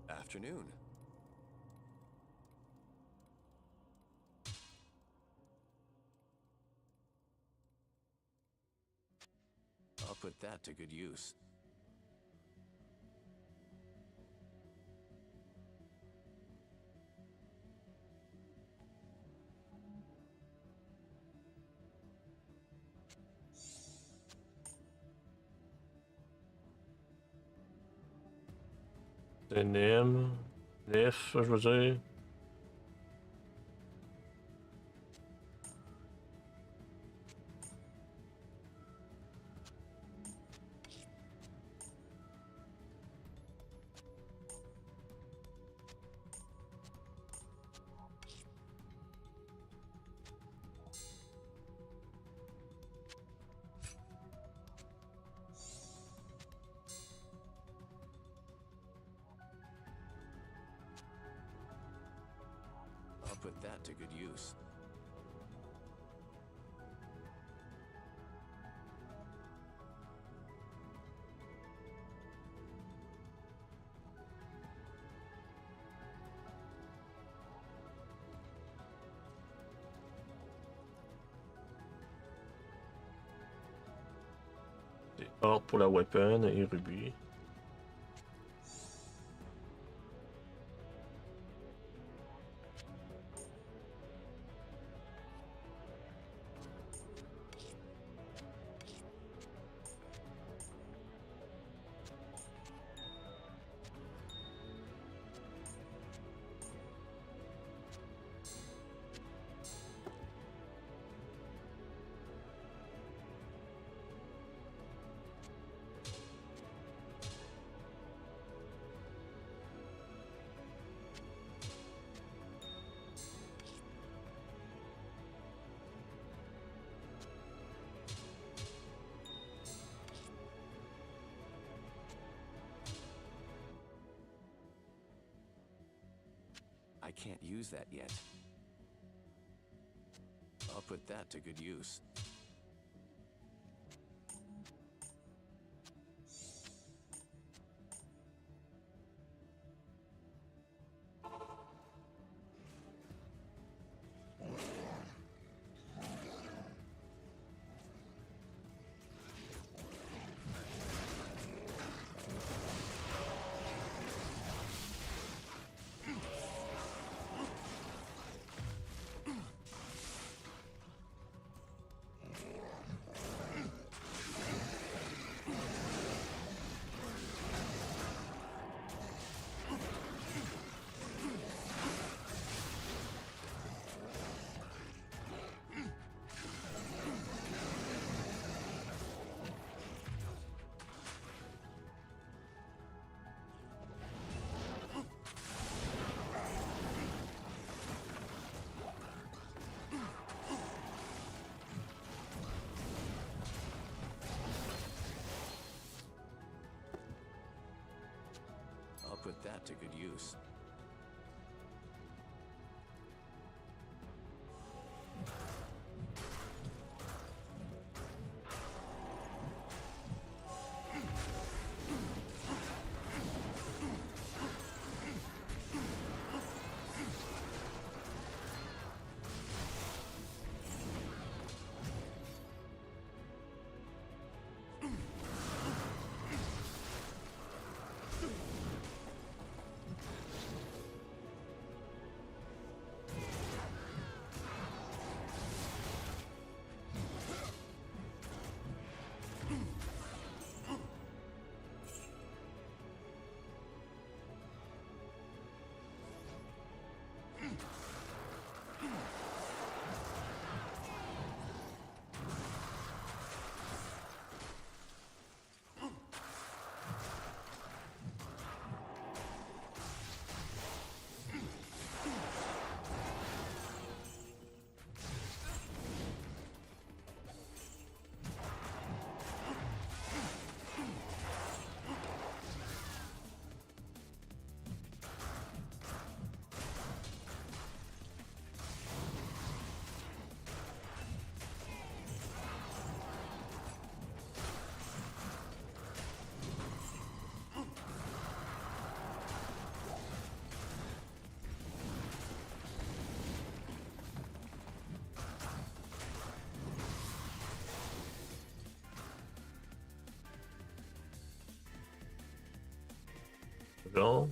Afternoon. I'll put that to good use. C'est Nef, je veux dire. I'll put that to good use. Or pour la weapon et rubis. I can't use that yet. I'll put that to good use. I'll put that to good use. Go.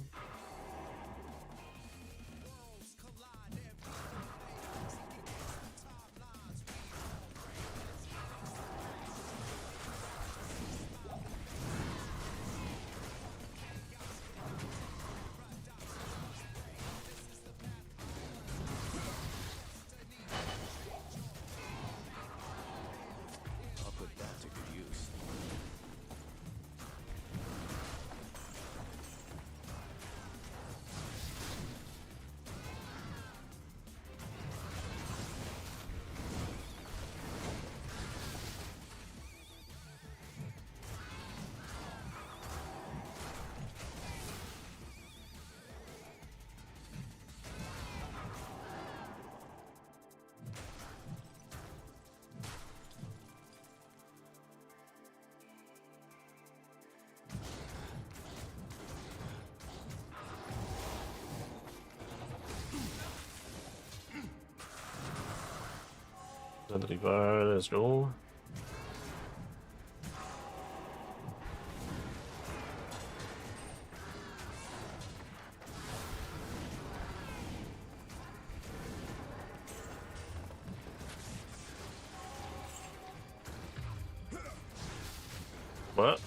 I'll put that to good use. River, let's go. What?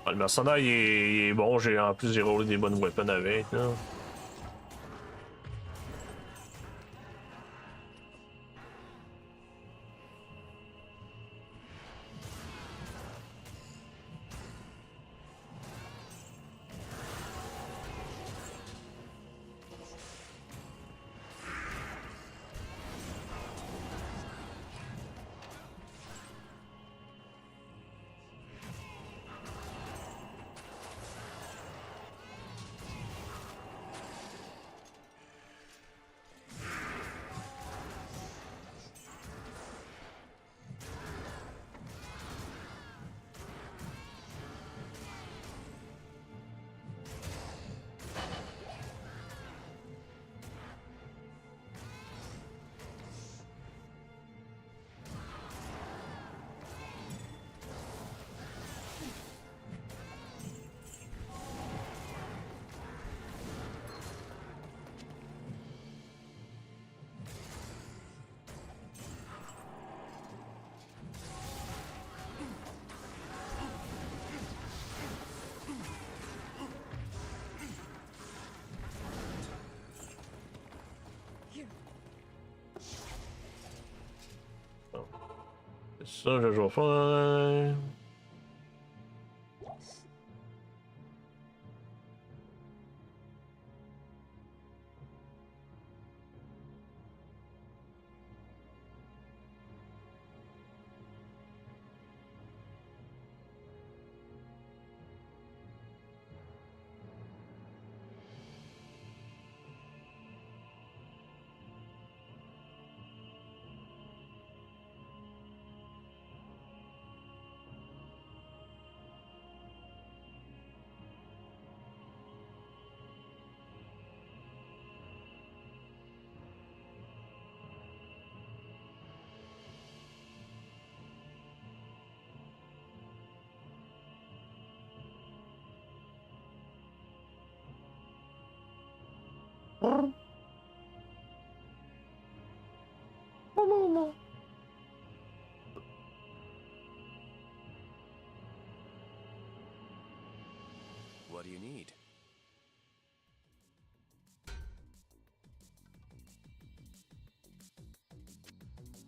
Ah, le mercenaire il est bon, en plus j'ai roulé des bonnes weapons avec là. C'est ça que je vais faire. What do you need?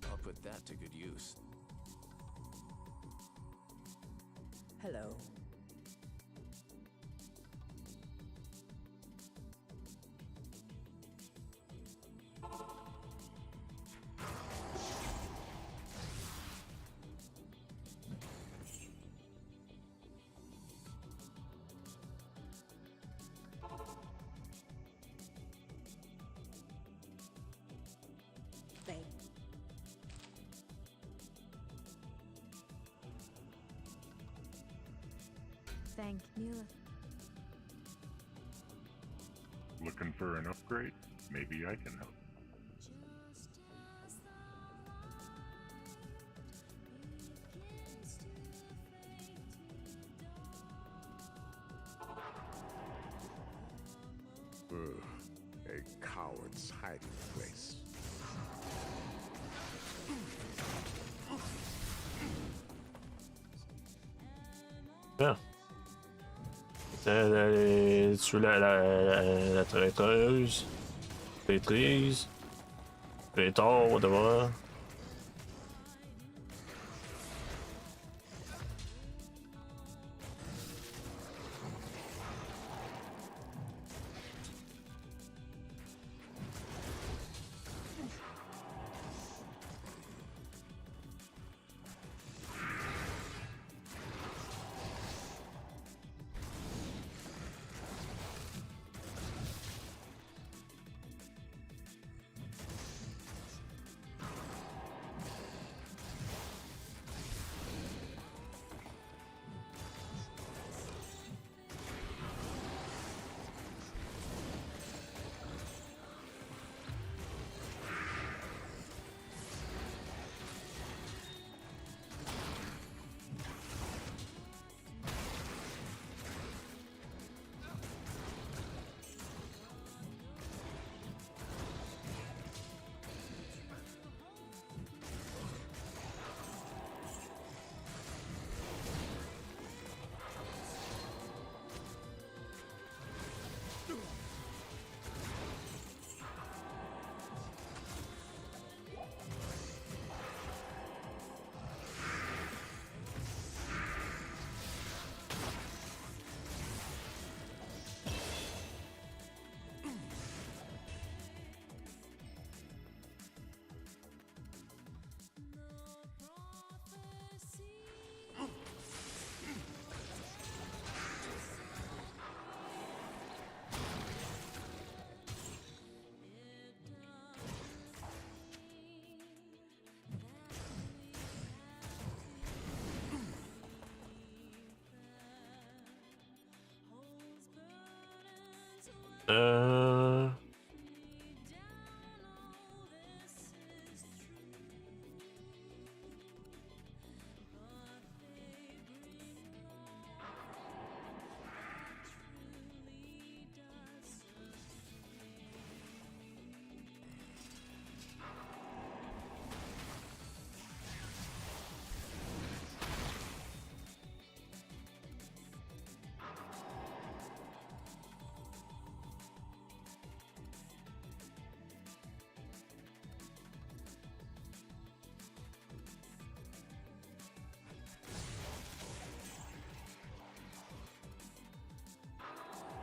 I'll put that to good use. Hello. Thank you. Looking for an upgrade? Maybe I can help. A coward's hiding place. Ah. Sous la traîtreuse. Traîtrise. Traiteur, devant.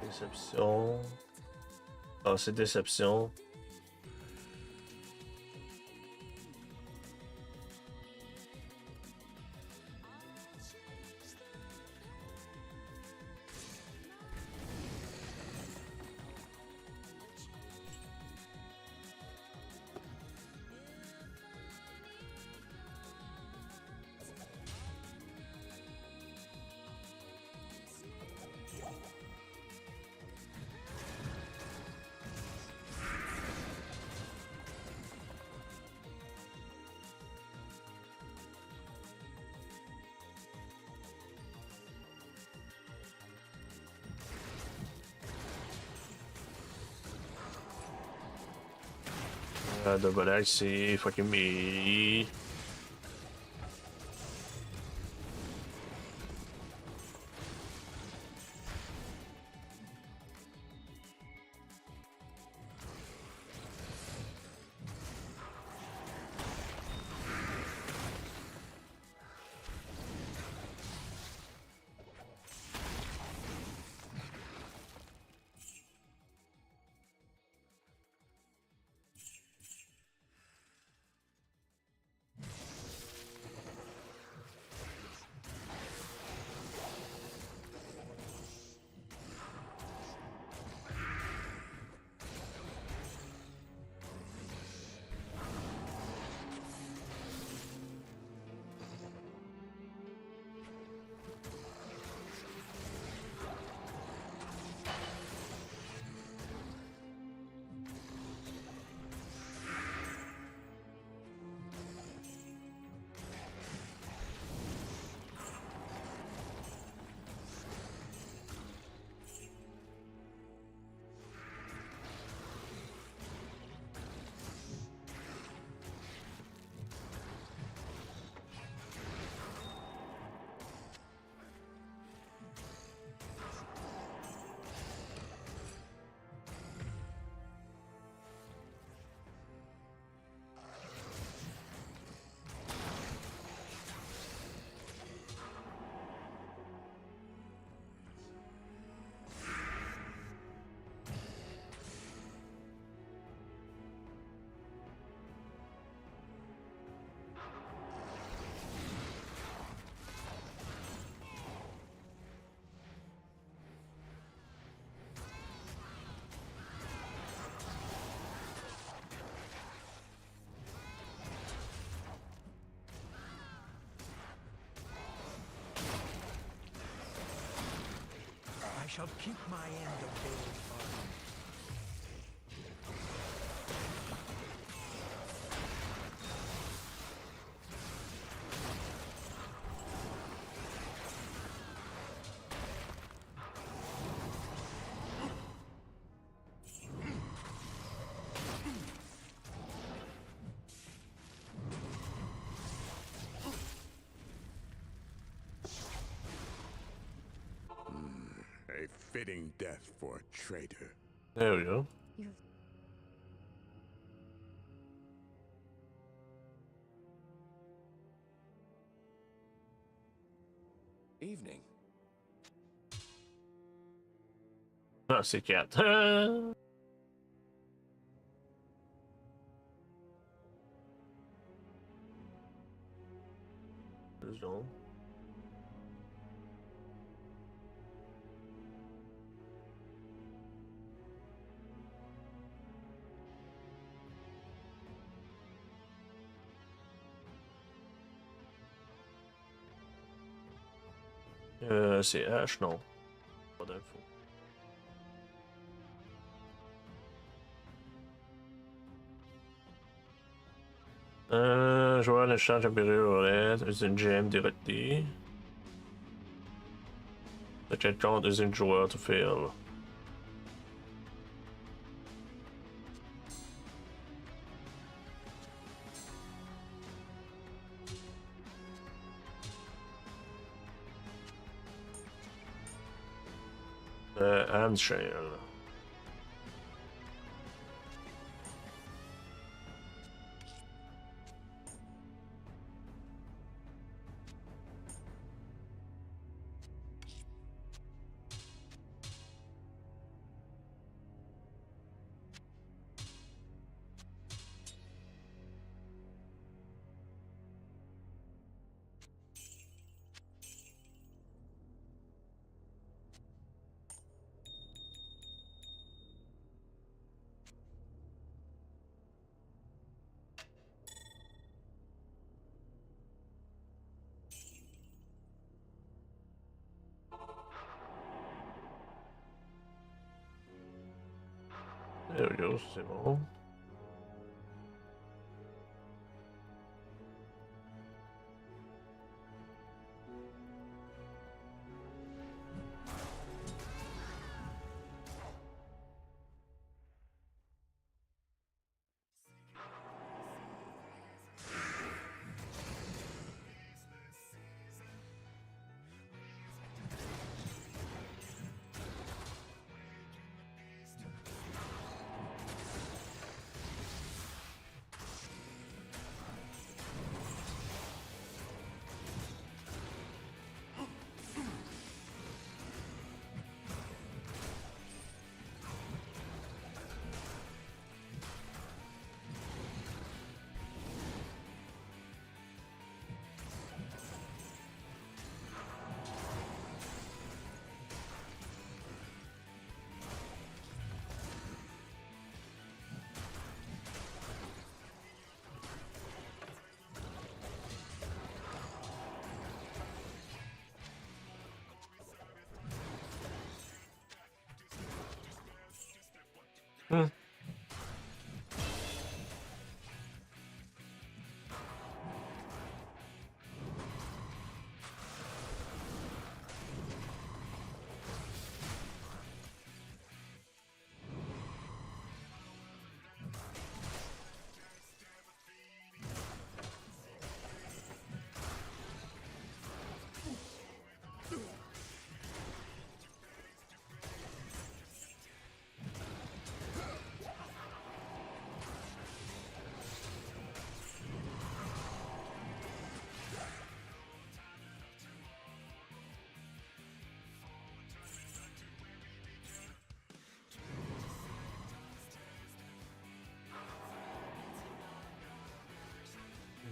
Déception. Ah, c'est déception. Diablo-like, c'est fucking me. shall keep my end of Bale's bargain. A fitting death for a traitor. There we go. Evening. Ah, c'est 4. Zone. C'est H, non. Pas d'info. Joueur d'échange apparu usine GM derroté. Peut-être contre usine joueur to fail. Handshare. There we go, c'est bon.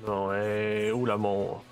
Non, où la mort?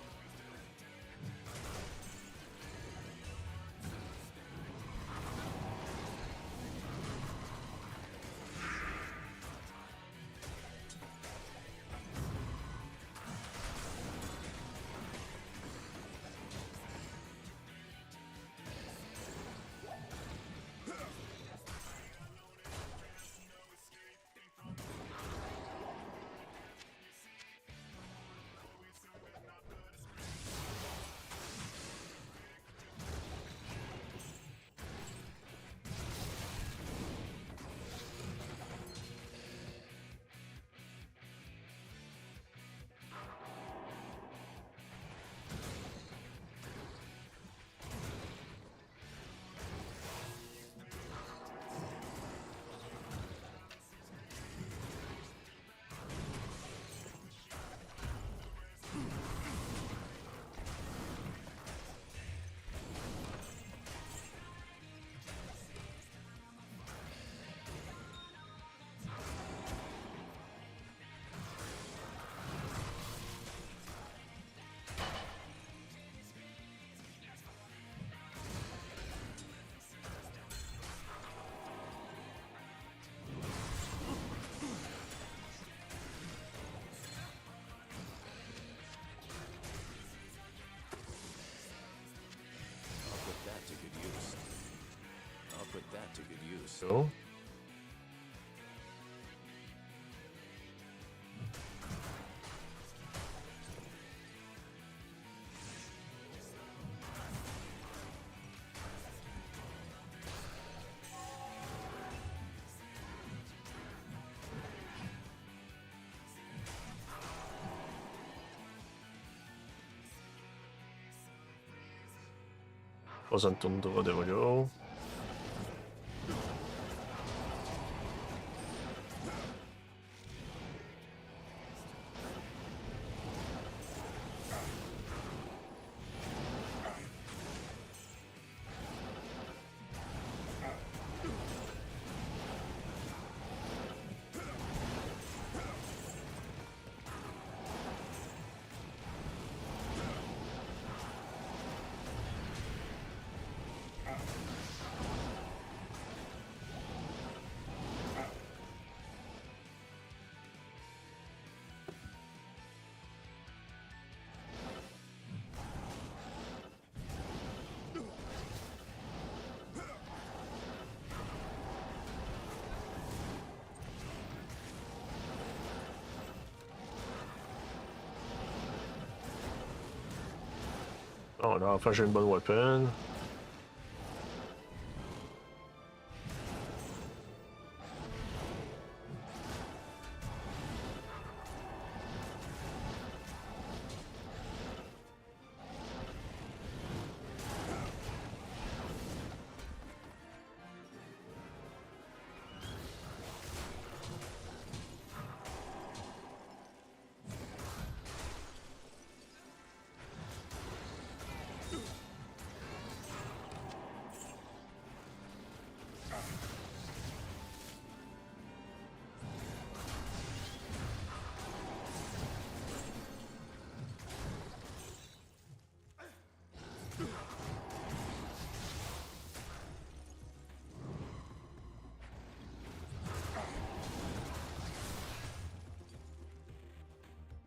ça. Troisième toundra de voilà. Oh là, enfin j'ai une bonne weapon.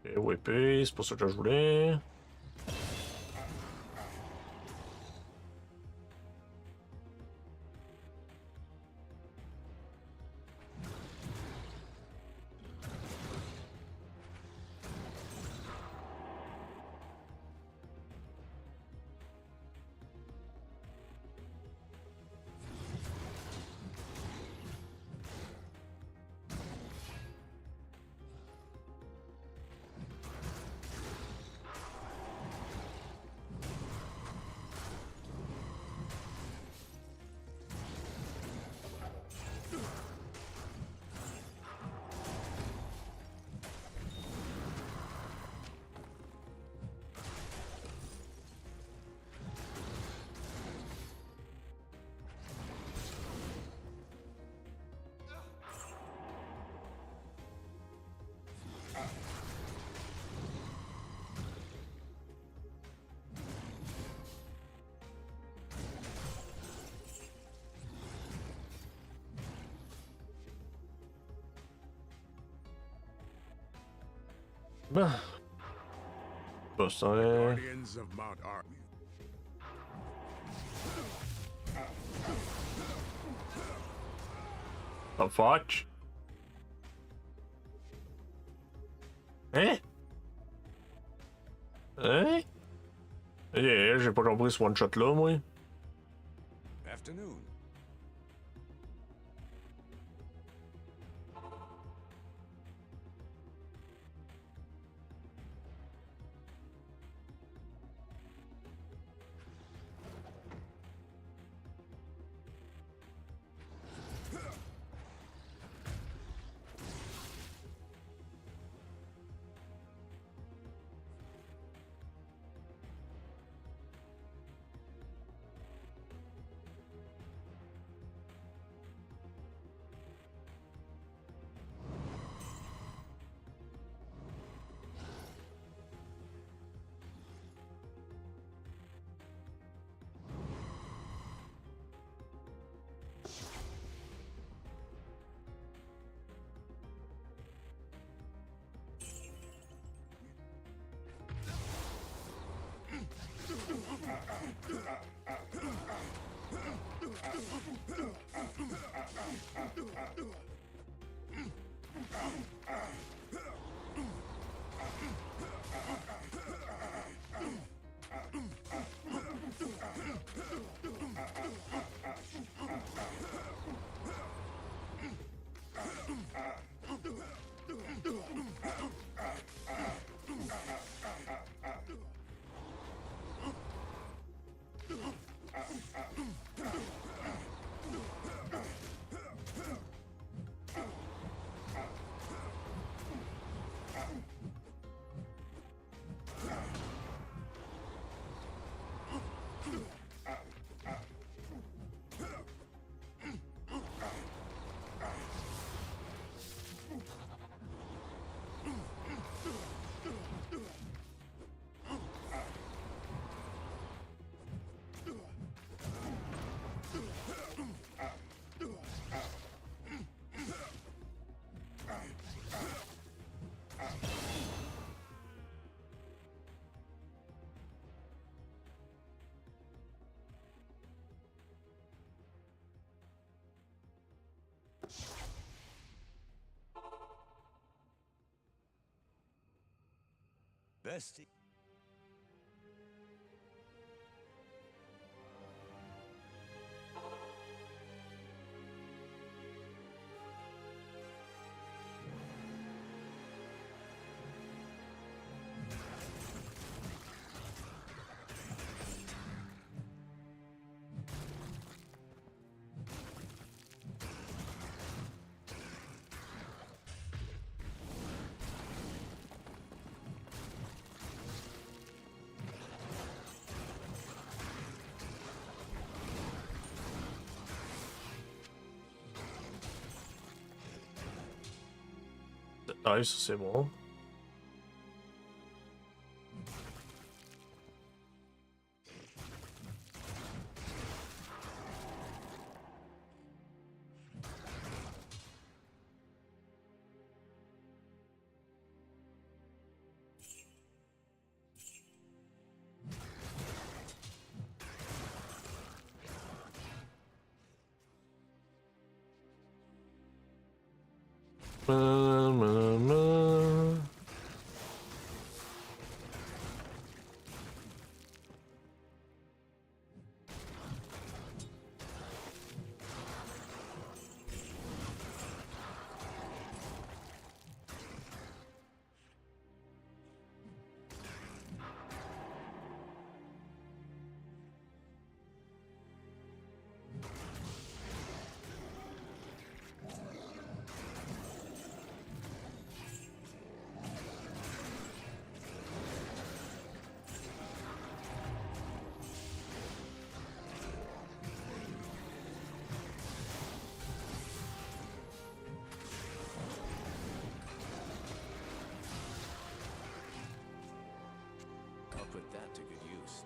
Et OP, c'est pour ça que je voulais. Bah. Bah, ça est... Guardians of Mount Ar- The fuck? Hein? Hein? J'ai pas compris ce one-shot là, moi. Afternoon. Bestie. Nice, c'est bon. I'll put that to good use.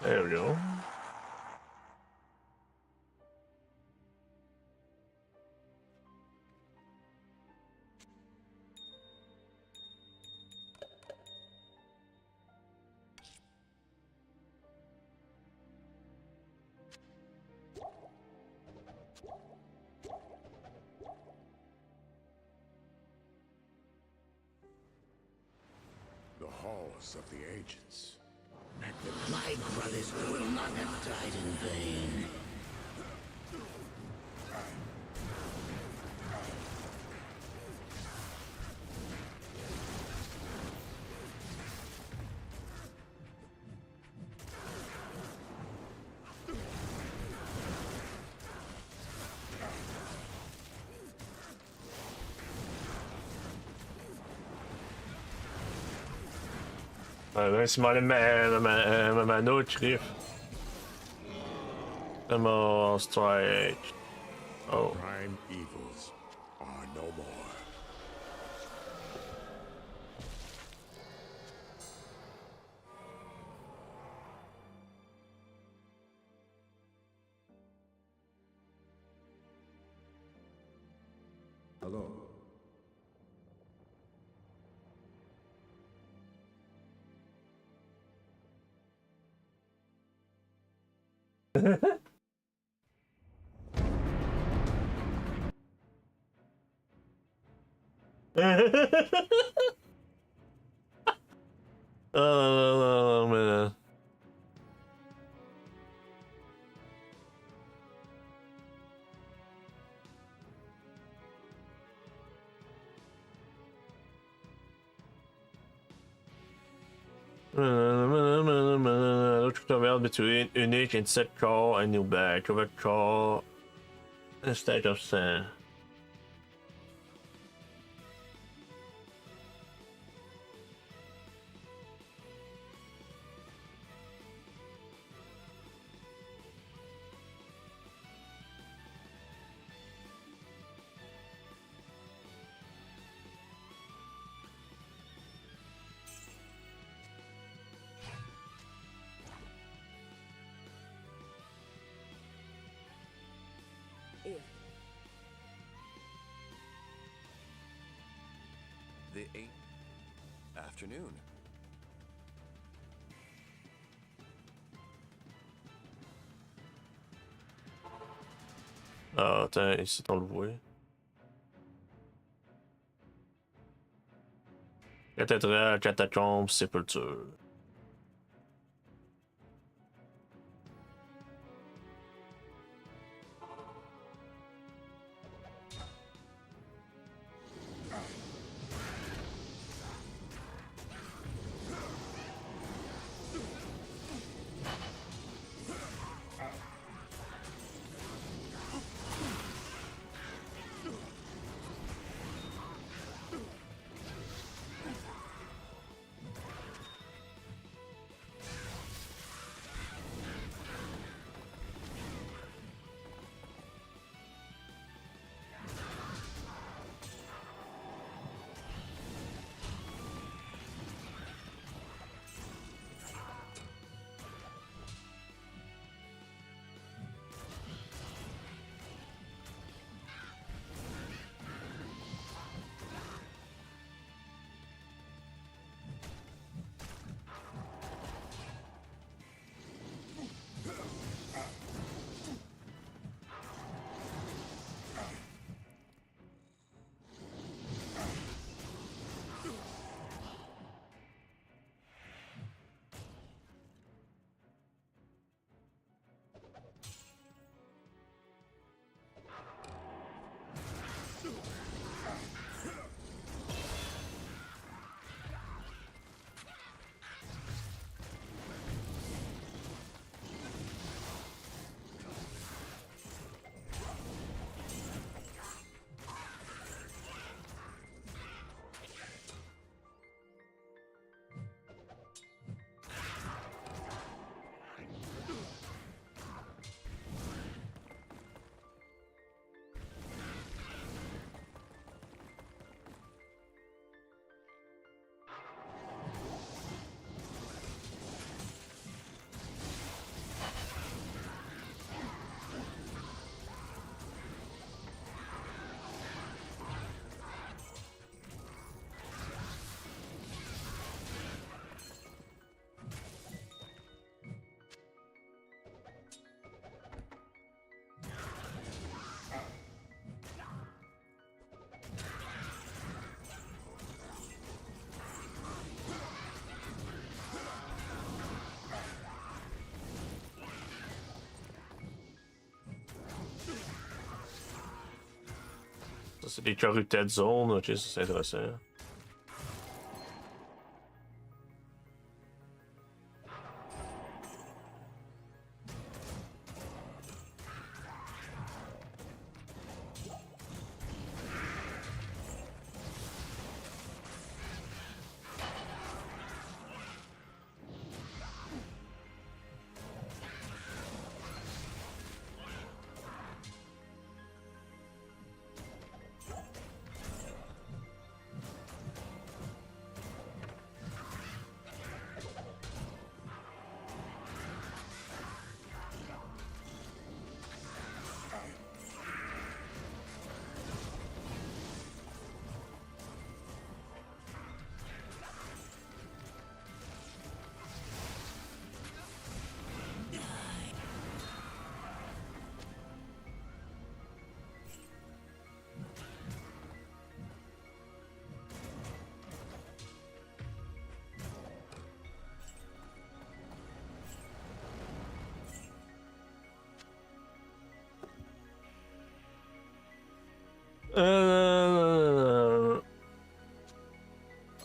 There we go. The halls of the ancients. My brothers will not have died in vain. C'est ma mana crif. More strike. Oh. Prime evils are no more. Hello. Oh man. Look to between unique and set call and new bag. Cover call instead of sand. The 8th afternoon. Ah, attends, ici on le voit. Cathédrale, catacombe, sépulture. Ça, c'est des Corrupted Zone, ok, ça c'est intéressant.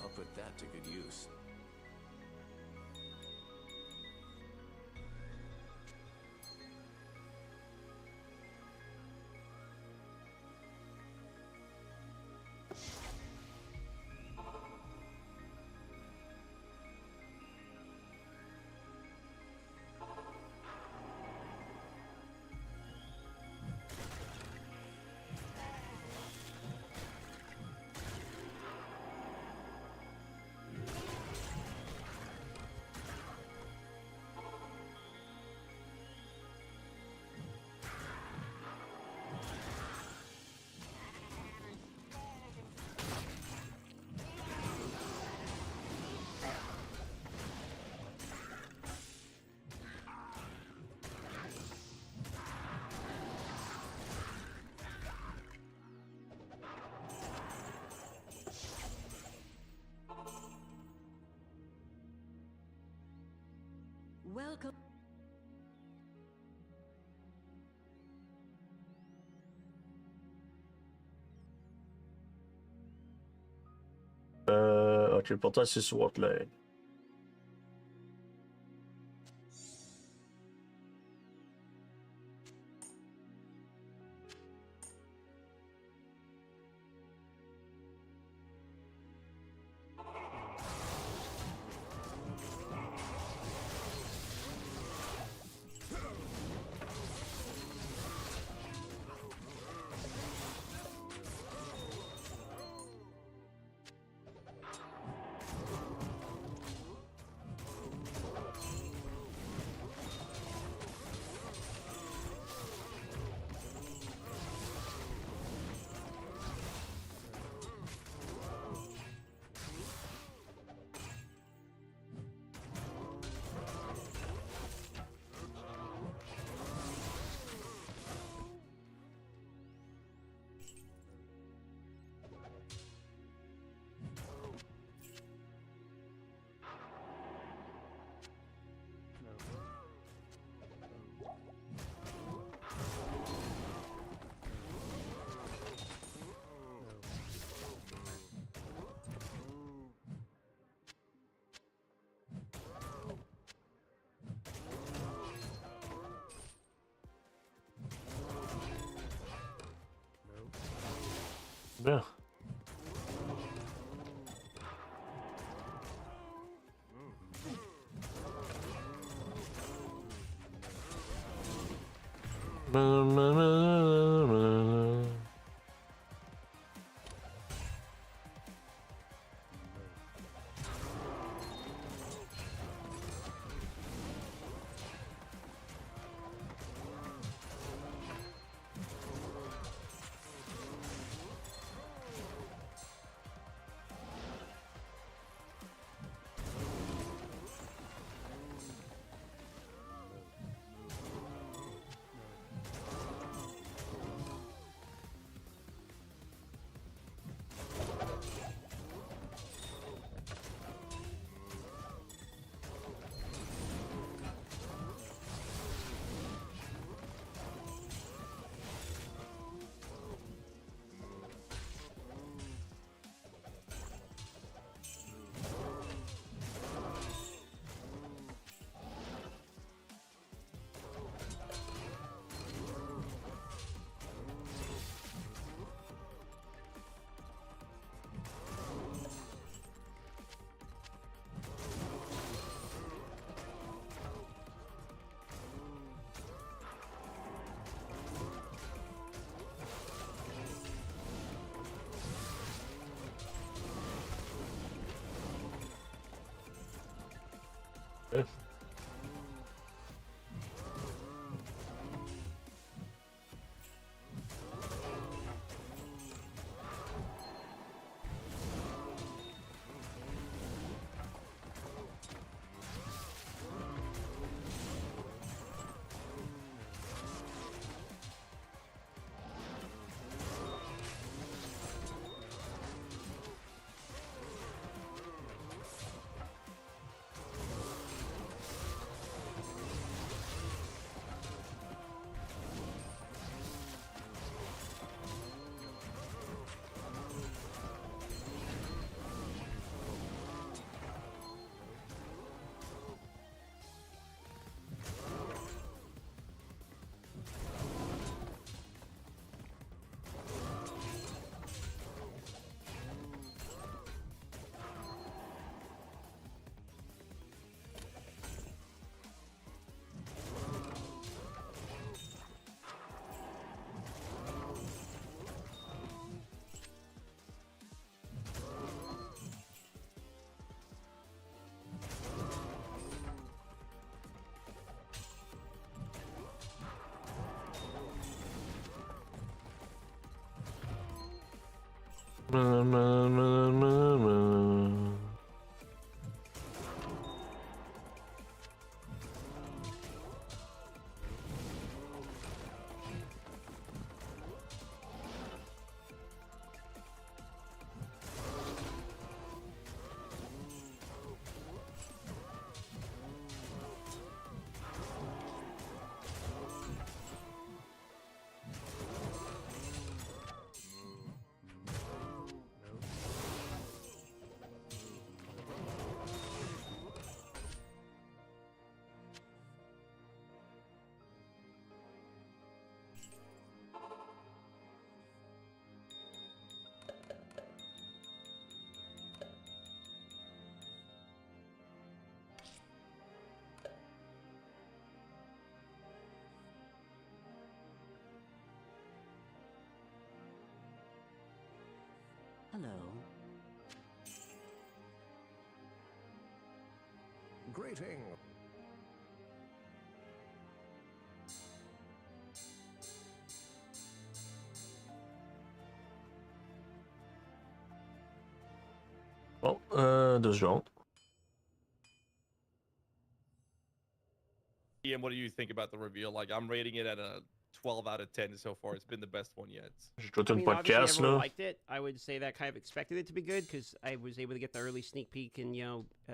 I'll put that to good use. Welcome. Ok, pourtant c'est SWAT-like. Bien. Yeah. Hello. Greeting. Bon, 2 secondes. Ian, what do you think about the reveal? Like, I'm rating it at a 12 out of 10 so far. It's been the best one yet. I mean, obviously everyone liked it. I would say that kind of expected it to be good because I was able to get the early sneak peek and,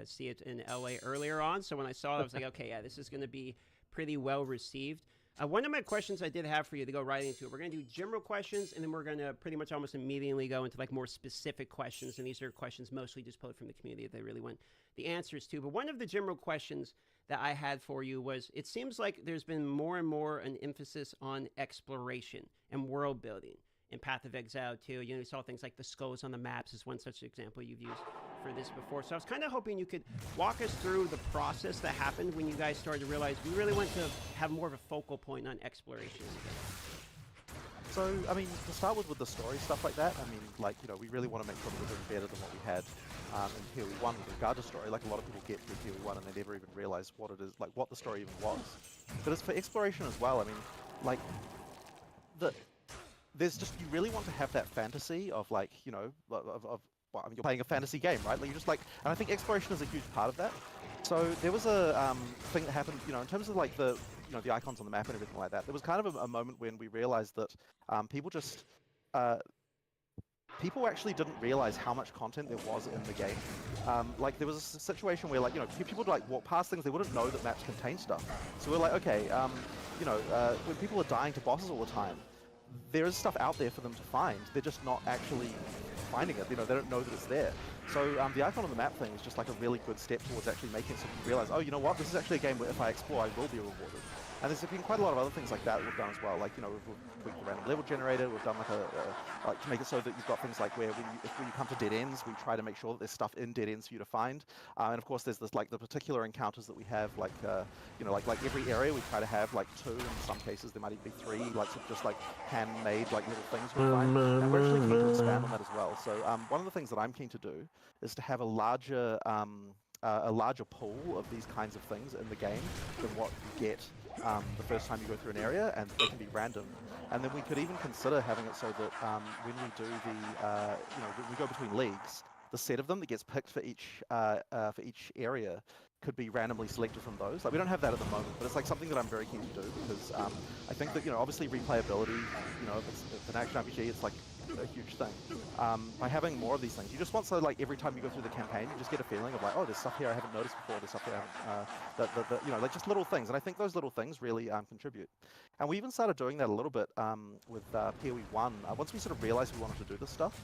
see it in LA earlier on. So when I saw it, I was like, okay, yeah, this is going to be pretty well received. One of my questions I did have for you to go right into it, we're going to do general questions, and then we're going to pretty much almost immediately go into like more specific questions. And these are questions mostly just pulled from the community that they really want the answers to. But one of the general questions that I had for you was, it seems like there's been more and more an emphasis on exploration and world building in Path of Exile too. You saw things like the skulls on the maps is one such example you've used for this before. So I was kind of hoping you could walk us through the process that happened when you guys started to realize we really want to have more of a focal point on exploration. So, I mean, to start with the story, stuff like that, I mean, like, we really want to make sure that we're doing better than what we had in Tier 1 with regard to story. Like, a lot of people get through Tier 1 and they never even realize what it is, like, what the story even was. But as for exploration as well, I mean, like, there's just, you really want to have that fantasy of, like, well, I mean, you're playing a fantasy game, right? Like, you're just like, and I think exploration is a huge part of that. So there was a thing that happened, in terms of like the icons on the map and everything like that. There was kind of a moment when we realized that people actually didn't realize how much content there was in the game. Like, there was a situation where, like, people would like walk past things, they wouldn't know that maps contain stuff. So we're like, okay, when people are dying to bosses all the time, there is stuff out there for them to find. They're just not actually finding it. They don't know that it's there. So the icon on the map thing is just like a really good step towards actually making it so you realize, oh, you know what, this is actually a game where if I explore, I will be rewarded. And there's been quite a lot of other things like that we've done as well. Like, we've tweaked the random level generator. We've done like to make it so that you've got things like where when you come to dead ends, we try to make sure that there's stuff in dead ends for you to find. And of course, there's this like the particular encounters that we have, like like every area we try to have like 2. In some cases, there might even be 3, like sort of just like handmade like little things we find. And we're actually keen to expand on that as well. So one of the things that I'm keen to do is to have a larger a larger pool of these kinds of things in the game than what you get the first time you go through an area, and they can be random. And then we could even consider having it so that when we do the, when we go between leagues, the set of them that gets picked for each area could be randomly selected from those. Like, we don't have that at the moment, but it's like something that I'm very keen to do because I think that, obviously replayability, if it's an action RPG, it's like a huge thing. By having more of these things, you just want so like every time you go through the campaign, you just get a feeling of like, oh, there's stuff here I haven't noticed before. There's stuff here I haven't, like just little things. And I think those little things really contribute. And we even started doing that a little bit with PoE 1. Once we sort of realized we wanted to do this stuff,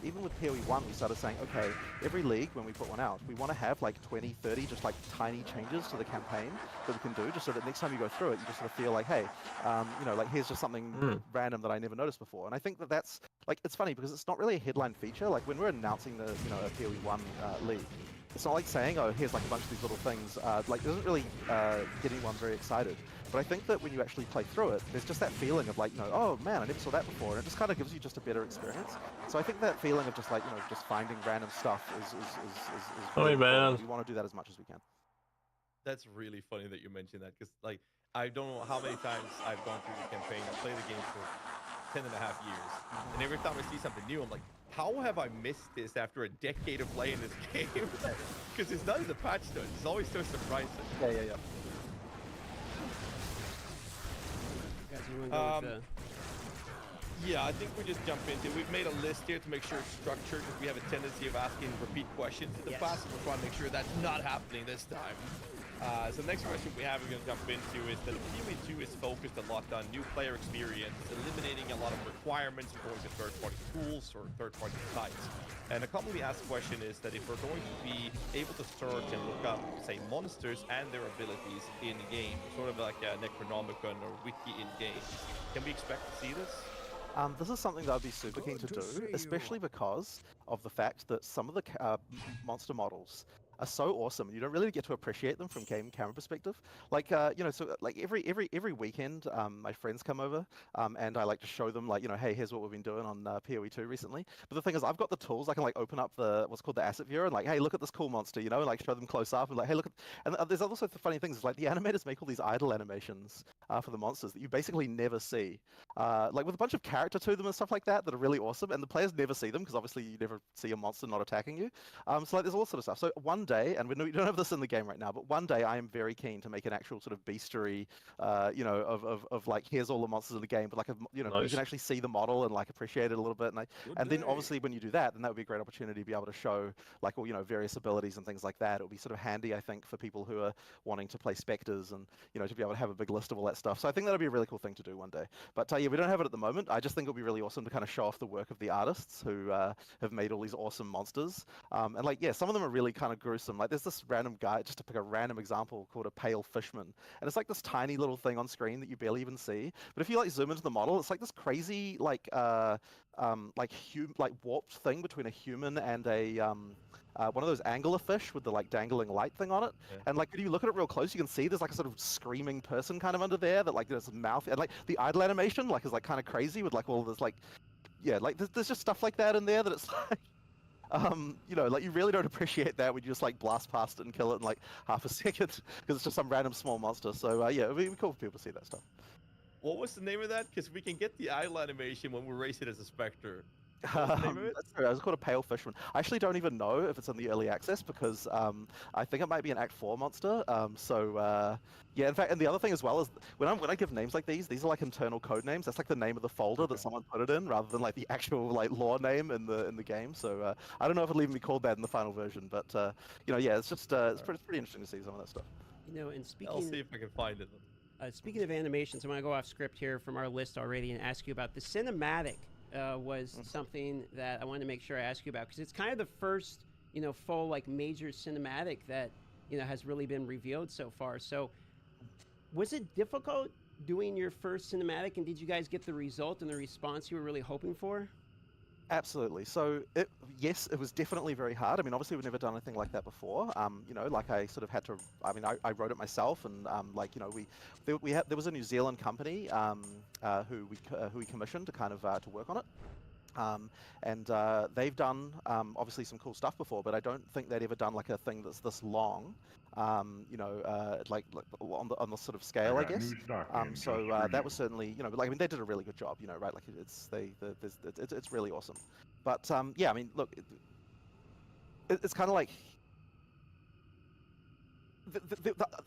even with PoE 1, we started saying, okay, every league, when we put one out, we want to have like 20, 30, just like tiny changes to the campaign that we can do, just so that next time you go through it, you just sort of feel like, hey, like here's just something random that I never noticed before. And I think that that's, like, it's funny because it's not really a headline feature. Like when we're announcing the, a PoE 1 league, it's not like saying, oh, here's like a bunch of these little things. Like, it doesn't really get anyone very excited. But I think that when you actually play through it, there's just that feeling of like, oh man, I never saw that before. And it just kind of gives you just a better experience. So I think that feeling of just like, just finding random stuff is really important. We want to do that as much as we can. That's really funny that you mentioned that, because like, I don't know how many times I've gone through the campaign. I played the game for 10 and a half years. And every time I see something new, I'm like, how have I missed this after a decade of playing this game? Because it's not in the patch notes. It's always so surprising. Yeah. Yeah, I think we just jump into it. We've made a list here to make sure it's structured, because we have a tendency of asking repeat questions in the past, and we're trying to make sure that's not happening this time. So the next question we have we're going to jump into is that PoE 2 is focused a lot on new player experience, eliminating a lot of requirements for going to third-party tools or third-party sites. And a commonly asked question is that if we're going to be able to search and look up, say, monsters and their abilities in-game, sort of like a Necronomicon or Wiki in-game, can we expect to see this? This is something that I'd be super keen to do, especially because of the fact that some of the monster models are so awesome. You don't really get to appreciate them from game camera perspective. Like, so like every weekend, my friends come over, and I like to show them like, hey, here's what we've been doing on PoE 2 recently. But the thing is, I've got the tools. I can like open up the what's called the asset viewer and like, hey, look at this cool monster, and like show them close up and like, hey, look at. And there's also the funny things. Is like the animators make all these idle animations for the monsters that you basically never see, like with a bunch of character to them and stuff like that are really awesome. And the players never see them because obviously you never see a monster not attacking you. So like there's all sort of stuff. So one day, and we don't have this in the game right now, but one day I am very keen to make an actual sort of bestiary, of like, here's all the monsters in the game, but like, nice. You can actually see the model and like appreciate it a little bit. And then obviously when you do that, then that would be a great opportunity to be able to show like, all, various abilities and things like that. It would be sort of handy, I think, for people who are wanting to play Spectres and, to be able to have a big list of all that stuff. So I think that'll be a really cool thing to do one day. But yeah, we don't have it at the moment. I just think it'll be really awesome to kind of show off the work of the artists who have made all these awesome monsters. And like, yeah, some of them are really kind of gruesome. Like there's this random guy, just to pick a random example, called a pale fishman, and it's like this tiny little thing on screen that you barely even see. But if you like zoom into the model, it's like this crazy like warped thing between a human and a one of those anglerfish with the like dangling light thing on it. Yeah. And like when you look at it real close, you can see there's like a sort of screaming person kind of under there that like there's a mouth, and like the idle animation like is like kind of crazy with like all this like, yeah, like there's just stuff like that in there that it's like. Like you really don't appreciate that when you just like blast past it and kill it in like half a second because it's just some random small monster. So yeah, it'd be cool for people to see that stuff. What was the name of that? Because we can get the idle animation when we race it as a Spectre. That's true. It was called a pale fishman. I actually don't even know if it's in the early access because I think it might be an Act 4 monster. Yeah, in fact, and the other thing as well is when I give names like these are like internal code names. That's like the name of the folder that someone put it in, rather than like the actual like lore name in the game. So I don't know if it'll even be called that in the final version, but yeah, it's just it's pretty interesting to see some of that stuff. And speaking, I'll see if I can find it. Speaking of animations, I'm gonna go off script here from our list already and ask you about the cinematic. Was something that I wanted to make sure I ask you about, because it's kind of the first, full like major cinematic that has really been revealed so far. So, was it difficult doing your first cinematic, and did you guys get the result and the response you were really hoping for? Absolutely. So yes, it was definitely very hard. I mean, obviously we've never done anything like that before. Like I sort of had to. I mean, I wrote it myself, and there was a New Zealand company who we commissioned to kind of to work on it. They've done obviously some cool stuff before, but I don't think they'd ever done like a thing that's this long, like on the sort of scale, I guess. That was certainly, like I mean, they did a really good job, right? Like it's really awesome. But yeah, I mean, look, it's kind of like.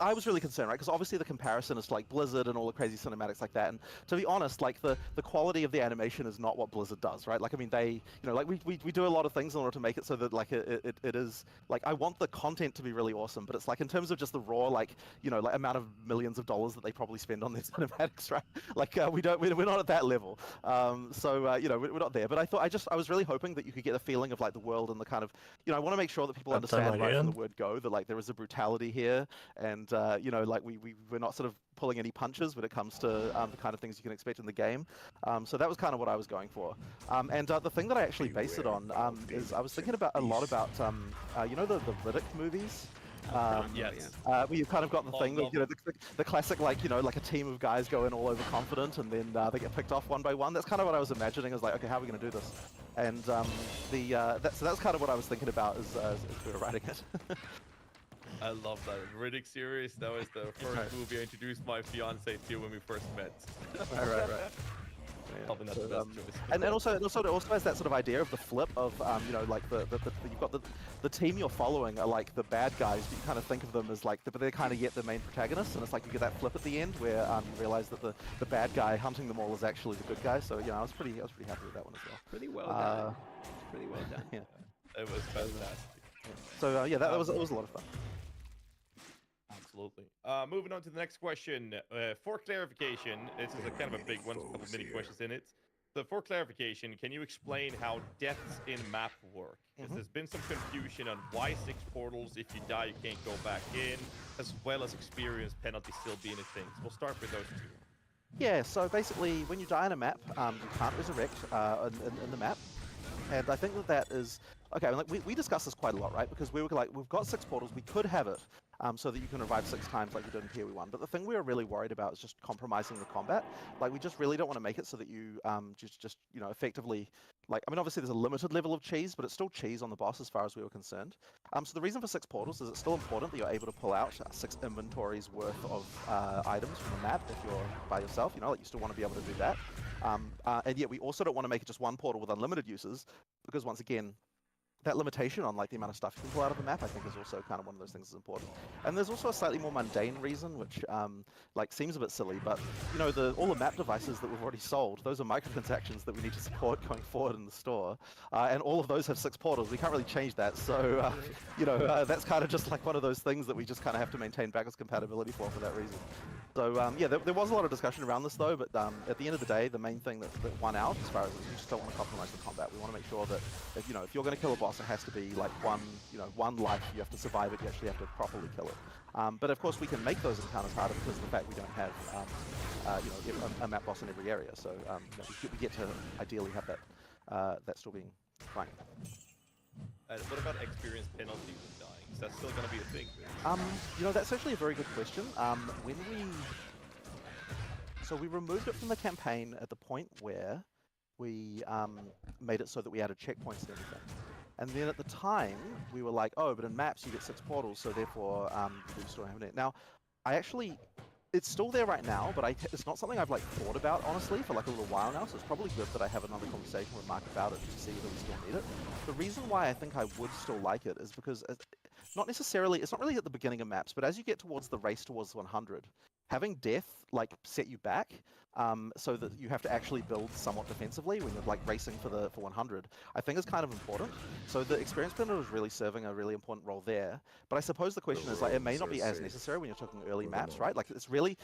I was really concerned, right? Because obviously the comparison is to like Blizzard and all the crazy cinematics like that. And to be honest, like the quality of the animation is not what Blizzard does, right? Like I mean, they, like we do a lot of things in order to make it so that like it is like I want the content to be really awesome, but it's like in terms of just the raw like like amount of millions of dollars that they probably spend on their cinematics, right? Like we're not at that level. We're not there. But I was really hoping that you could get a feeling of like the world and the kind of I want to make sure that people understand right from the word go that like there is a brutality here. And like we're not sort of pulling any punches when it comes to the kind of things you can expect in the game. So that was kind of what I was going for. The thing that I actually based it on is I was thinking a lot about the Riddick movies. Yes. Where you've kind of got the thing that the classic like like a team of guys go in all overconfident and then they get picked off one by one. That's kind of what I was imagining. Is like, okay, how are we going to do this? And that's kind of what I was thinking about as we were writing it. I love that Riddick series. That was the first movie I introduced my fiance to when we first met. Right. Yeah, Probably not the best choice. And also it also has that sort of idea of the flip of like you've got the team you're following are like the bad guys, but you kind of think of them as like but they're kind of yet the main protagonists, and it's like you get that flip at the end where you realize that the bad guy hunting them all is actually the good guy. So I was pretty happy with that one as well. Pretty well done. Pretty well done. Yeah. It was fantastic. So yeah, it was a lot of fun. Absolutely. Moving on to the next question. For clarification, this is a kind of a big one, a couple mini questions in it. So for clarification, can you explain how deaths in map work? Because there's been some confusion on why 6 portals, if you die, you can't go back in, as well as experience penalty still being a thing. So we'll start with those two. Yeah, so basically, when you die in a map, you can't resurrect in the map. And I think that is... Okay, I mean, like, we discussed this quite a lot, right? Because we were like, we've got 6 portals, we could have it, so that you can revive 6 times like you did in PoE1. But the thing we were really worried about is just compromising the combat. Like, we just really don't want to make it so that you just effectively... Like, I mean, obviously there's a limited level of cheese, but it's still cheese on the boss as far as we were concerned. So the reason for 6 portals is it's still important that you're able to pull out 6 inventories worth of items from the map if you're by yourself. Like you still want to be able to do that. And yet we also don't want to make it just one portal with unlimited uses, because once again, that limitation on like the amount of stuff you can pull out of the map, I think, is also kind of one of those things that's important. And there's also a slightly more mundane reason, which like seems a bit silly, but all the map devices that we've already sold, those are microtransactions that we need to support going forward in the store, and all of those have 6 portals. We can't really change that, so that's kind of just like one of those things that we just kind of have to maintain backwards compatibility for that reason. So yeah, there was a lot of discussion around this though, but at the end of the day, the main thing that won out as far as we just don't want to compromise the combat. We want to make sure that if you're going to kill a boss, it has to be like one life. You have to survive it. You actually have to properly kill it. But of course, we can make those encounters harder because of the fact we don't have a map boss in every area. So we get to ideally have that still being fine. What about experience penalty with dying? Is that still going to be a thing? That's actually a very good question. So we removed it from the campaign at the point where we made it so that we added checkpoints and everything. And then at the time, we were like, oh, but in maps you get 6 portals, so therefore we still don't have it. Now, it's still there right now, but it's not something I've like thought about honestly for like a little while now. So it's probably good that I have another conversation with Mark about it to see whether we still need it. The reason why I think I would still like it is because it's not really at the beginning of maps, but as you get towards the race towards 100, having death like set you back, so that you have to actually build somewhat defensively when you're like racing for 100, I think is kind of important. So the experience penalty is really serving a really important role there. But I suppose the question is like it may not be as necessary when you're talking early maps, right? Like it's really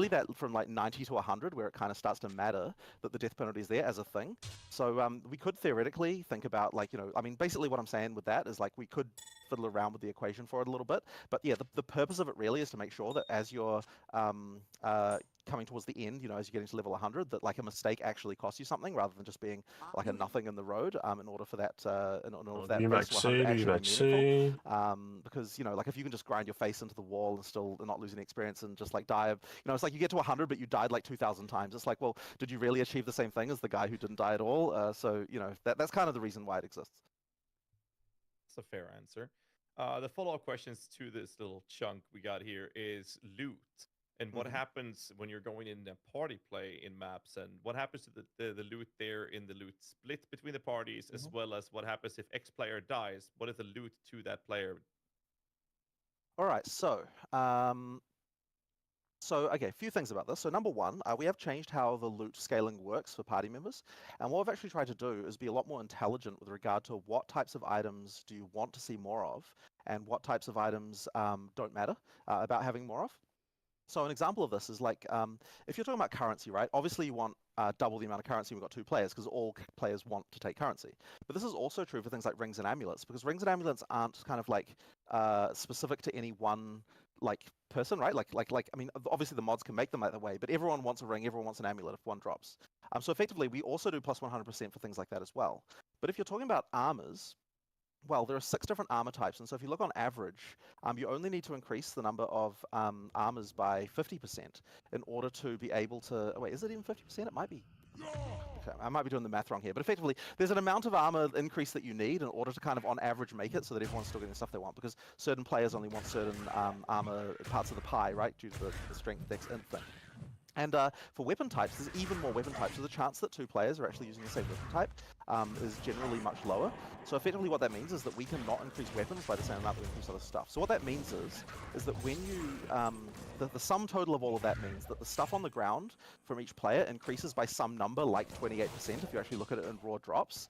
that from like 90 to 100 where it kind of starts to matter that the death penalty is there as a thing. So we could theoretically think about like I mean basically what I'm saying with that is like we could fiddle around with the equation for it a little bit. But yeah, the purpose of it really is to make sure that as you're coming towards the end, you know, as you're getting to level 100, that like a mistake actually costs you something rather than just being like a nothing in the road. In order for that, in order for that race to 100 actually be meaningful. Because you know, like if you can just grind your face into the wall and still not lose any experience and just like die, you know, it's like you get to 100 but you died like 2,000 times. It's like, well, did you really achieve the same thing as the guy who didn't die at all? So you know, that's kind of the reason why it exists. That's a fair answer. The follow-up questions to this little chunk we got here is loot. And what happens when you're going in a party play in maps, and what happens to the loot there in the loot split between the parties, as well as what happens if X player dies? What is the loot to that player? All right, so okay, a few things about this. So number one, we have changed how the loot scaling works for party members, and what we've actually tried to do is be a lot more intelligent with regard to what types of items do you want to see more of, and what types of items don't matter about having more of. So an example of this is like, if you're talking about currency, right? Obviously you want double the amount of currency when we've got 2 players, because all players want to take currency. But this is also true for things like rings and amulets, because rings and amulets aren't kind of like specific to any one like person, right? Like I mean, obviously the mods can make them that way, but everyone wants a ring, everyone wants an amulet if one drops. So effectively, we also do plus 100% for things like that as well. But if you're talking about armors, well, there are 6 different armor types, and so if you look on average, you only need to increase the number of armors by 50% in order to be able to... Oh, wait, is it even 50%? It might be. Okay, I might be doing the math wrong here, but effectively, there's an amount of armor increase that you need in order to kind of, on average, make it so that everyone's still getting the stuff they want, because certain players only want certain armor parts of the pie, right, due to the strength, dex, int thing. And for weapon types, there's even more weapon types, so the chance that 2 players are actually using the same weapon type is generally much lower. So effectively what that means is that we cannot increase weapons by the same amount that we increase other stuff. So what that means is that when you, the sum total of all of that means that the stuff on the ground from each player increases by some number, like 28% if you actually look at it in raw drops.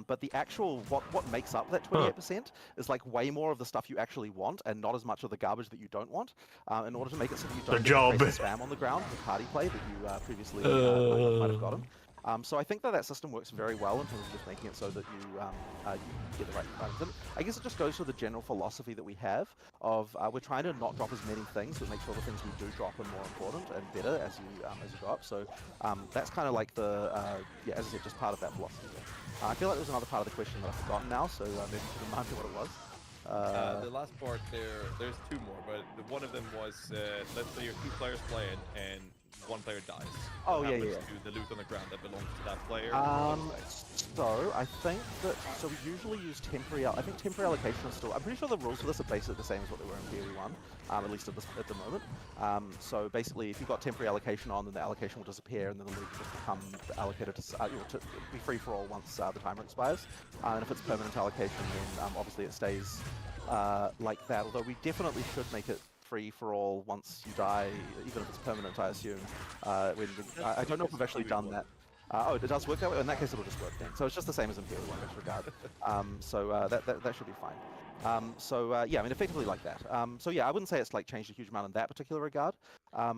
But the actual, what makes up that 28% is like way more of the stuff you actually want and not as much of the garbage that you don't want, in order to make it so that you don't get crazy spam on the ground with party play that you previously might have gotten. So I think that system works very well in terms of just making it so that you get the right items. And I guess it just goes to the general philosophy that we have of we're trying to not drop as many things, but make sure the things we do drop are more important and better as you go up. So that's kind of like the, yeah, as I said, just part of that philosophy there. I feel like there was another part of the question that I've forgotten now, so maybe you should remind me what it was. The last part there's 2 more, but one of them was, let's say you're 2 players playing and 1 player dies. Oh, what yeah. happens to the loot on the ground that belongs to that player? So I think that, so we usually use temporary, I think temporary allocation is still, I'm pretty sure the rules for this are basically the same as what they were in Theory 1, at least at the moment. So basically, if you've got temporary allocation on, then the allocation will disappear, and then the loot will just become allocated to be free for all once the timer expires. And if it's permanent allocation, then obviously it stays like that, although we definitely should make it free for all once you die, even if it's permanent, I assume. I don't know if we've actually done that. Oh, it does work that way? In that case, it'll just work then. So it's just the same as Imperial in this regard. So that should be fine. Yeah, I mean, effectively like that. So yeah, I wouldn't say it's like changed a huge amount in that particular regard. Yeah,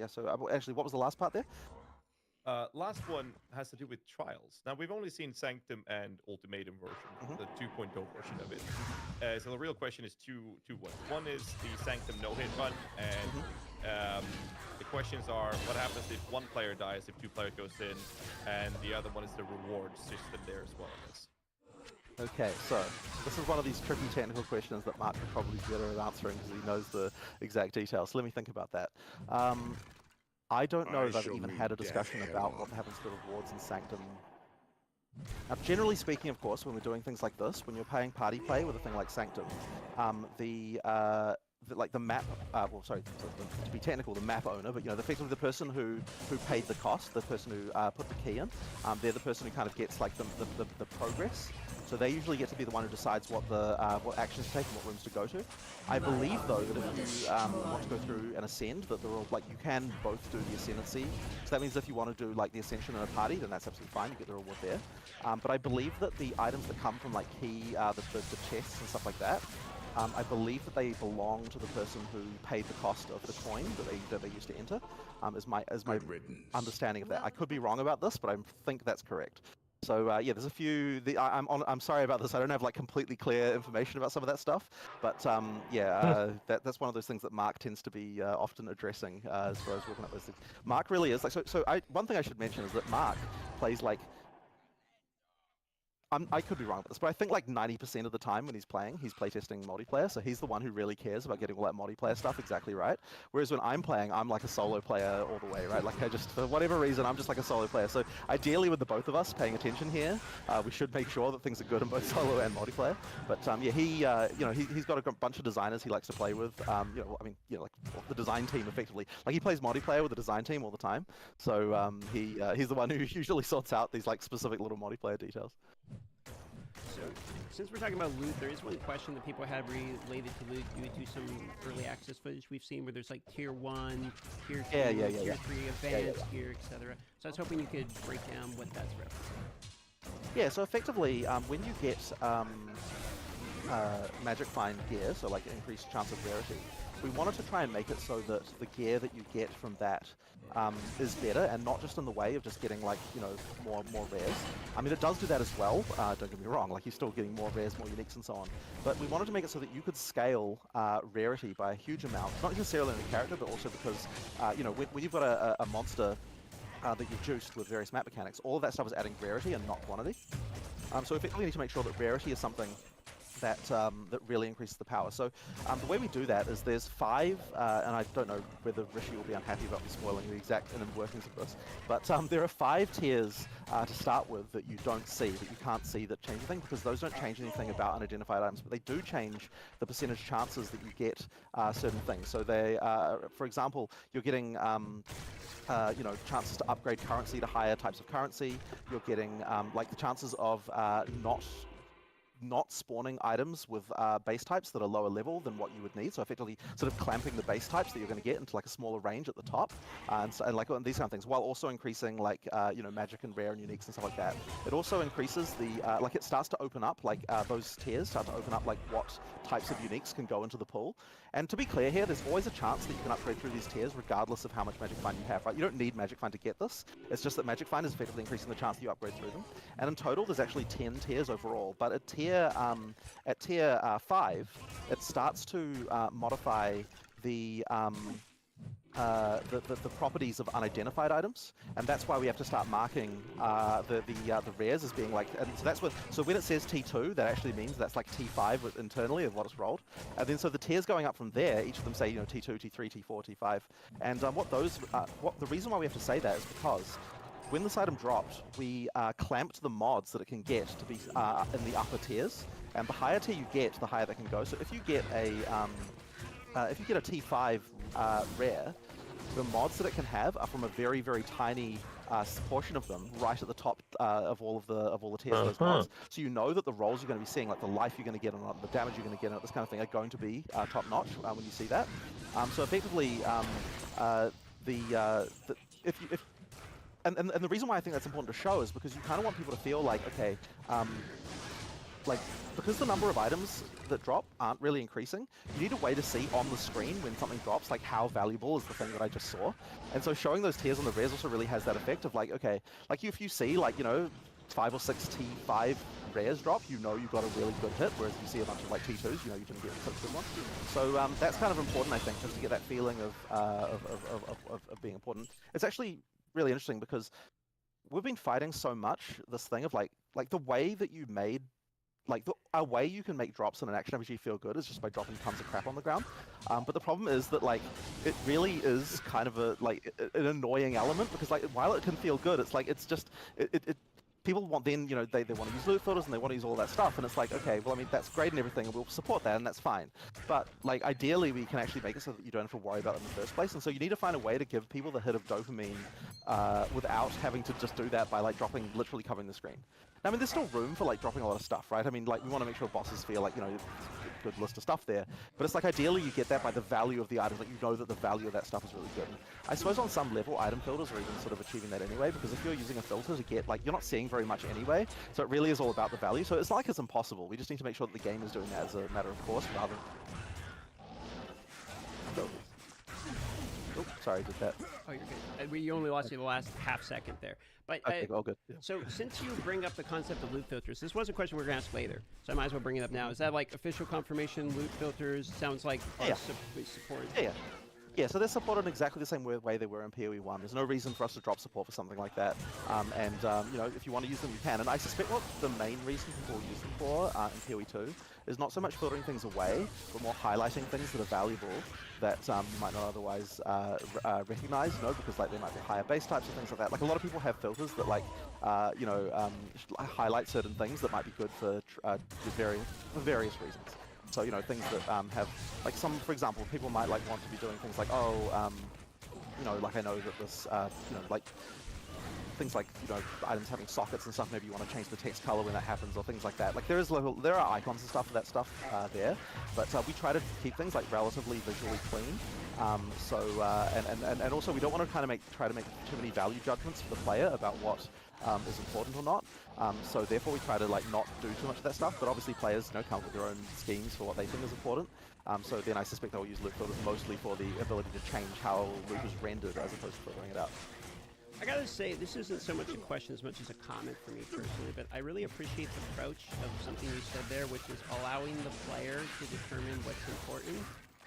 so actually, what was the last part there? Last one has to do with trials. Now, we've only seen Sanctum and Ultimatum version, the 2.0 version of it. So the real question is two ones. One is the Sanctum no-hit run, and the questions are, what happens if 1 player dies, if 2 players goes in, and the other one is the reward system there as well. Okay, so this is one of these tricky technical questions that Mark is probably better at answering because he knows the exact details. So let me think about that. I don't know if I've even had a discussion about what happens to rewards in Sanctum. Now, generally speaking, of course, when we're doing things like this, when you're paying party play with a thing like Sanctum, the map, to be technical, the map owner, but effectively the person who paid the cost, the person who put the key in, they're the person who kind of gets like the progress. So they usually get to be the one who decides what actions to take and what rooms to go to. I believe though that if you want to go through and ascend, that you can both do the ascendancy. So that means if you want to do like the ascension in a party, then that's absolutely fine. You get the reward there. But I believe that the items that come from like key, the chests and stuff like that, I believe that they belong to the person who paid the cost of the coin that they used to enter. Is my understanding of that. I could be wrong about this, but I think that's correct. So yeah, there's a few. I'm sorry about this. I don't have like completely clear information about some of that stuff, but yeah, that's one of those things that Mark tends to be often addressing as far as working up those things. Mark really is like one thing I should mention is that Mark plays like. I could be wrong about this, but I think like 90% of the time when he's playtesting multiplayer, so he's the one who really cares about getting all that multiplayer stuff exactly right. Whereas when I'm playing, I'm like a solo player all the way, right? Like for whatever reason, I'm just like a solo player. So ideally with the both of us paying attention here, we should make sure that things are good in both solo and multiplayer. But yeah, he's got a bunch of designers he likes to play with. Like the design team effectively. Like he plays multiplayer with the design team all the time. So he's the one who usually sorts out these like specific little multiplayer details. So, since we're talking about loot, there is one question that people have related to loot due to some early access footage we've seen where there's like tier 1, tier 2, tier 3, advanced gear, etc. So I was hoping you could break down what that's referencing. Yeah, so effectively, when you get Magic Find gear, so like increased chance of rarity, we wanted to try and make it so that the gear that you get from that is better, and not just in the way of just getting like, more rares. I mean, it does do that as well, don't get me wrong, like you're still getting more rares, more uniques and so on. But we wanted to make it so that you could scale rarity by a huge amount, not necessarily in the character, but also because, when you've got a monster that you've juiced with various map mechanics, all of that stuff is adding rarity and not quantity. So effectively we need to make sure that rarity is something that really increases the power. So the way we do that is there's 5, and I don't know whether Rishi will be unhappy about me spoiling the exact inner workings of this, but there are 5 tiers to start with that you don't see, that you can't see that change anything, because those don't change anything about unidentified items, but they do change the percentage chances that you get certain things. So they, for example, you're getting chances to upgrade currency to higher types of currency. You're getting like the chances of not spawning items with base types that are lower level than what you would need. So effectively sort of clamping the base types that you're going to get into like a smaller range at the top, and these kind of things, while also increasing like magic and rare and uniques and stuff like that. It also increases the like it starts to open up like those tiers start to open up like what types of uniques can go into the pool. And to be clear here, there's always a chance that you can upgrade through these tiers regardless of how much Magic Find you have, right? You don't need Magic Find to get this. It's just that Magic Find is effectively increasing the chance that you upgrade through them. And in total, there's actually 10 tiers overall. But at tier 5, it starts to modify the properties of unidentified items, and that's why we have to start marking the rares as being like, and so that's what, so when it says T2, that actually means that's like T5 internally of what it's rolled, and then so the tiers going up from there, each of them say T2, T3, T4, T5, and what the reason why we have to say that is because when this item dropped, we clamped the mods that it can get to be in the upper tiers, and the higher tier you get, the higher that can go. So if you get a T5 rare, the mods that it can have are from a very, very tiny portion of them, right at the top of all the tiers of those mods. So you know that the rolls you're going to be seeing, like the life you're going to get on it, the damage you're going to get on it, this kind of thing, are going to be top notch when you see that. So effectively, and the reason why I think that's important to show is because you kind of want people to feel like, okay, like, because the number of items that drop aren't really increasing, you need a way to see on the screen when something drops, like how valuable is the thing that I just saw. And so showing those tiers on the rares also really has that effect of like, okay, like if you see like, 5 or 6 T5 rares drop, you've got a really good hit, whereas if you see a bunch of like T2s, you didn't get such a good one. So that's kind of important, I think, just to get that feeling of being important. It's actually really interesting because we've been fighting so much this thing of like the way that you made, like a way you can make drops in an action RPG feel good is just by dropping tons of crap on the ground. But the problem is that like it really is kind of an annoying element, because like while it can feel good, it's like it's just people want then they want to use loot filters and they want to use all that stuff, and it's like, okay, well, I mean, that's great and everything, and we'll support that, and that's fine. But like ideally we can actually make it so that you don't have to worry about it in the first place, and so you need to find a way to give people the hit of dopamine without having to just do that by like literally covering the screen. Now, I mean, there's still room for like dropping a lot of stuff, right? I mean, like we want to make sure bosses feel like good list of stuff there, but it's like ideally you get that by the value of the items, like that the value of that stuff is really good. And I suppose on some level item filters are even sort of achieving that anyway, because if you're using a filter to get, like, you're not seeing very much anyway, so it really is all about the value. So it's not like it's impossible, we just need to make sure that the game is doing that as a matter of course rather than... Sorry, did that. Oh, you're good. We only lost you the last half second there. But Okay, all good. So since you bring up the concept of loot filters, this was a question we are going to ask later, so I might as well bring it up now. Is that like official confirmation loot filters? Sounds like supported. Yeah, so they're supported in exactly the same way they were in PoE 1. There's no reason for us to drop support for something like that. You know, if you want to use them, you can. And I suspect what the main reason people use them for in PoE 2 is not so much filtering things away, but more highlighting things that are valuable that you might not otherwise recognize, you know, because like they might be higher base types and things like that. Like a lot of people have filters that like, you know, highlight certain things that might be good for various reasons. So, you know, things that have, like some, for example, people might like want to be doing things like, oh, you know, like I know that this, you know, like things like, you know, items having sockets and stuff, maybe you want to change the text color when that happens or things like that. Like there are icons and stuff for that stuff there, but we try to keep things like relatively visually clean. And also we don't want to kind of try to make too many value judgments for the player about what is important or not. So therefore we try to like not do too much of that stuff, but obviously players, you know, come up with their own schemes for what they think is important. So then I suspect they'll use loot filters mostly for the ability to change how loot is rendered as opposed to filtering it out. I gotta say, this isn't so much a question as much as a comment for me personally, but I really appreciate the approach of something you said there, which is allowing the player to determine what's important.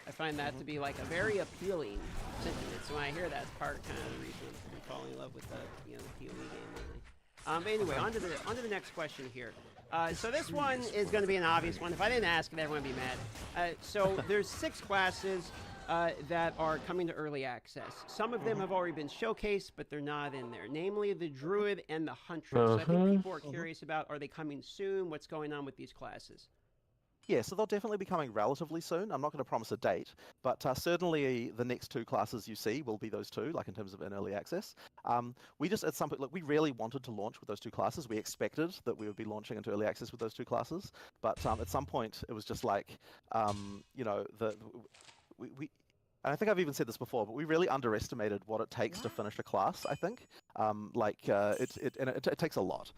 I find that to be like a very appealing sentiment. So when I hear that, it's part kind of the reason I'm falling in love with the, you know, the PoE game lately. But anyway, on to the next question here. So this one is going to be an obvious one. If I didn't ask it, everyone would be mad. So there's 6 classes that are coming to early access. Some of them have already been showcased, but they're not in there. Namely, the Druid and the Huntress. So I think people are curious about, are they coming soon? What's going on with these classes? Yeah, so they'll definitely be coming relatively soon. I'm not going to promise a date, but certainly the next 2 classes you see will be those 2, like in terms of in early access. We just, at some point, look, we really wanted to launch with those 2 classes. We expected that we would be launching into early access with those 2 classes, but at some point it was just like, you know, we and I think I've even said this before, but we really underestimated what it takes to finish a class, I think. It takes a lot.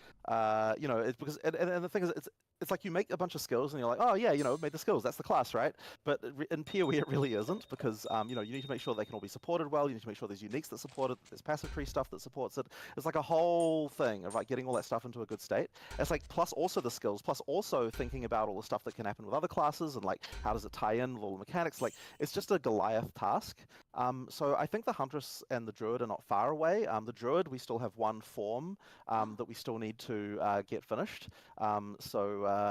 You know, it's because, and the thing is, it's like you make a bunch of skills and you're like, oh yeah, you know, made the skills, that's the class, right? But in PoE it really isn't, because you know, you need to make sure they can all be supported well, you need to make sure there's uniques that support it, there's passive tree stuff that supports it. It's like a whole thing of like getting all that stuff into a good state. It's like plus also the skills, plus also thinking about all the stuff that can happen with other classes and like how does it tie in with all the mechanics. Like it's just a Goliath task. So I think the Huntress and the Druid are not far away. The Druid, we still have 1 form that we still need to get finished.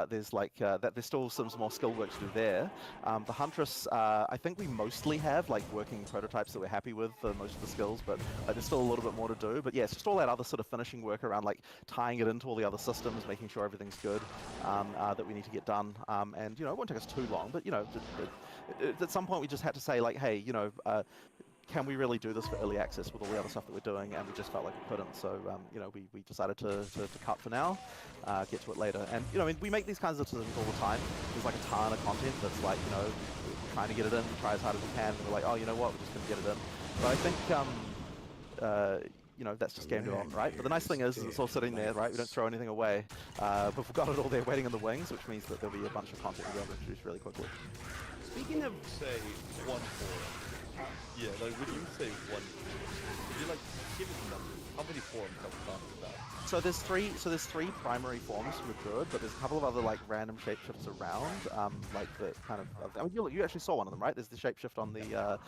There's like there's still some more skill work to do there. The Huntress, I think we mostly have like working prototypes that we're happy with for most of the skills, but there's still a little bit more to do. But yeah, it's just all that other sort of finishing work around like tying it into all the other systems, making sure everything's good that we need to get done. And you know, it won't take us too long, but you know, at some point we just had to say like, hey, you know, can we really do this for early access with all the other stuff that we're doing? And we just felt like we couldn't. So, you know, we decided to cut for now, get to it later. And, you know, I mean, we make these kinds of decisions all the time. There's like a ton of content that's like, you know, we're trying to get it in, try as hard as we can. And we're like, oh, you know what, we're just going to get it in. But I think, you know, that's just game development, right? But the nice thing is it's all sitting there, right? We don't throw anything away. But we've got it all there waiting in the wings, which means that there'll be a bunch of content we're going to introduce really quickly. Speaking of, say, 1 forum. Yeah, like when you say 1 forum, would you like give us numbers? How many forums are we talking about? So there's 3 primary forms for the Druid, but there's a couple of other like random shapeshifts around, like the kind of. I mean, you actually saw one of them, right? There's the shapeshift on the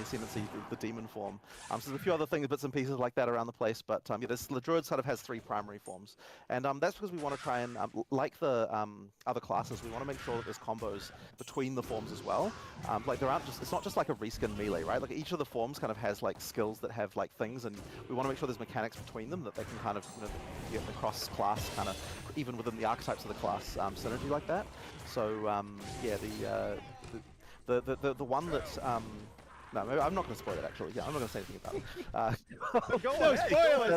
Ascendancy, the demon form. So there's a few other things, bits and pieces like that around the place, but yeah, the Druid sort of has 3 primary forms, and that's because we want to try and like the other classes, we want to make sure that there's combos between the forms as well. Like there aren't just, it's not just like a reskin melee, right? Like each of the forms kind of has like skills that have like things, and we want to make sure there's mechanics between them that they can kind of, you know, get the cross-class kind of, even within the archetypes of the class, synergy like that. So yeah, the one that no, maybe I'm not going to spoil it actually. Yeah, I'm not going to say anything about it. Go on, spoil it!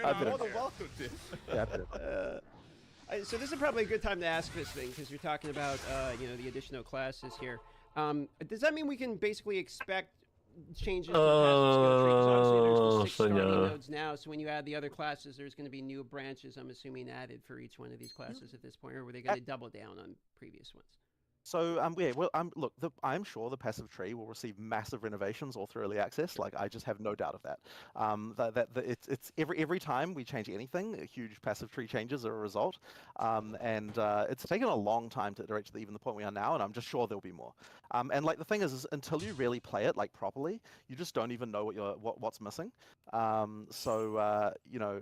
I'm more than welcome to. Yeah, so this is probably a good time to ask this thing, because you're talking about you know, the additional classes here. Does that mean we can basically expect changes to the passive skill tree? 'Cause obviously there's the 6 starting nodes now, so when you add the other classes, there's going to be new branches, I'm assuming, added for each one of these classes at this point, or were they going to double down on previous ones? So yeah, well, look, I'm sure the passive tree will receive massive renovations all through early access. Like, I just have no doubt of that. It's every time we change anything, a huge passive tree changes are a result. And it's taken a long time to iterate to even the point we are now, and I'm just sure there'll be more. And like the thing is until you really play it like properly, you just don't even know what's missing. You know,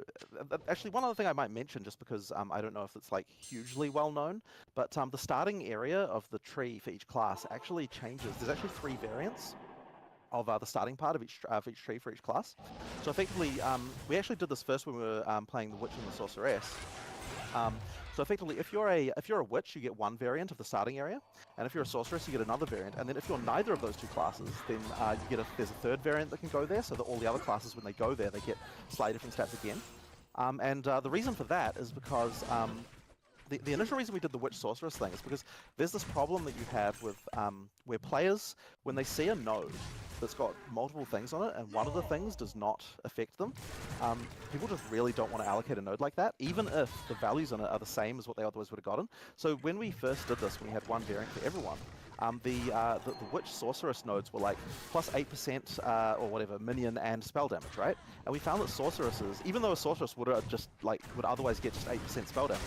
actually, one other thing I might mention, just because I don't know if it's like hugely well known, but the starting area of the tree for each class actually changes. There's actually 3 variants of the starting part of each tree for each class. So effectively, we actually did this first when we were playing the Witch and the Sorceress. So effectively, if you're a witch, you get 1 variant of the starting area, and if you're a sorceress, you get another variant. And then if you're neither of those 2 classes, then there's a 3rd variant that can go there, so that all the other classes, when they go there, they get slightly different stats again. The reason for that is because the initial reason we did the witch sorceress thing is because there's this problem that you have with where players, when they see a node that's got multiple things on it and one of the things does not affect them, people just really don't want to allocate a node like that, even if the values on it are the same as what they otherwise would have gotten. So when we first did this, when we had 1 variant for everyone, the witch sorceress nodes were like plus 8% or whatever minion and spell damage, right? And we found that sorceresses, even though a sorceress would otherwise get just 8% spell damage,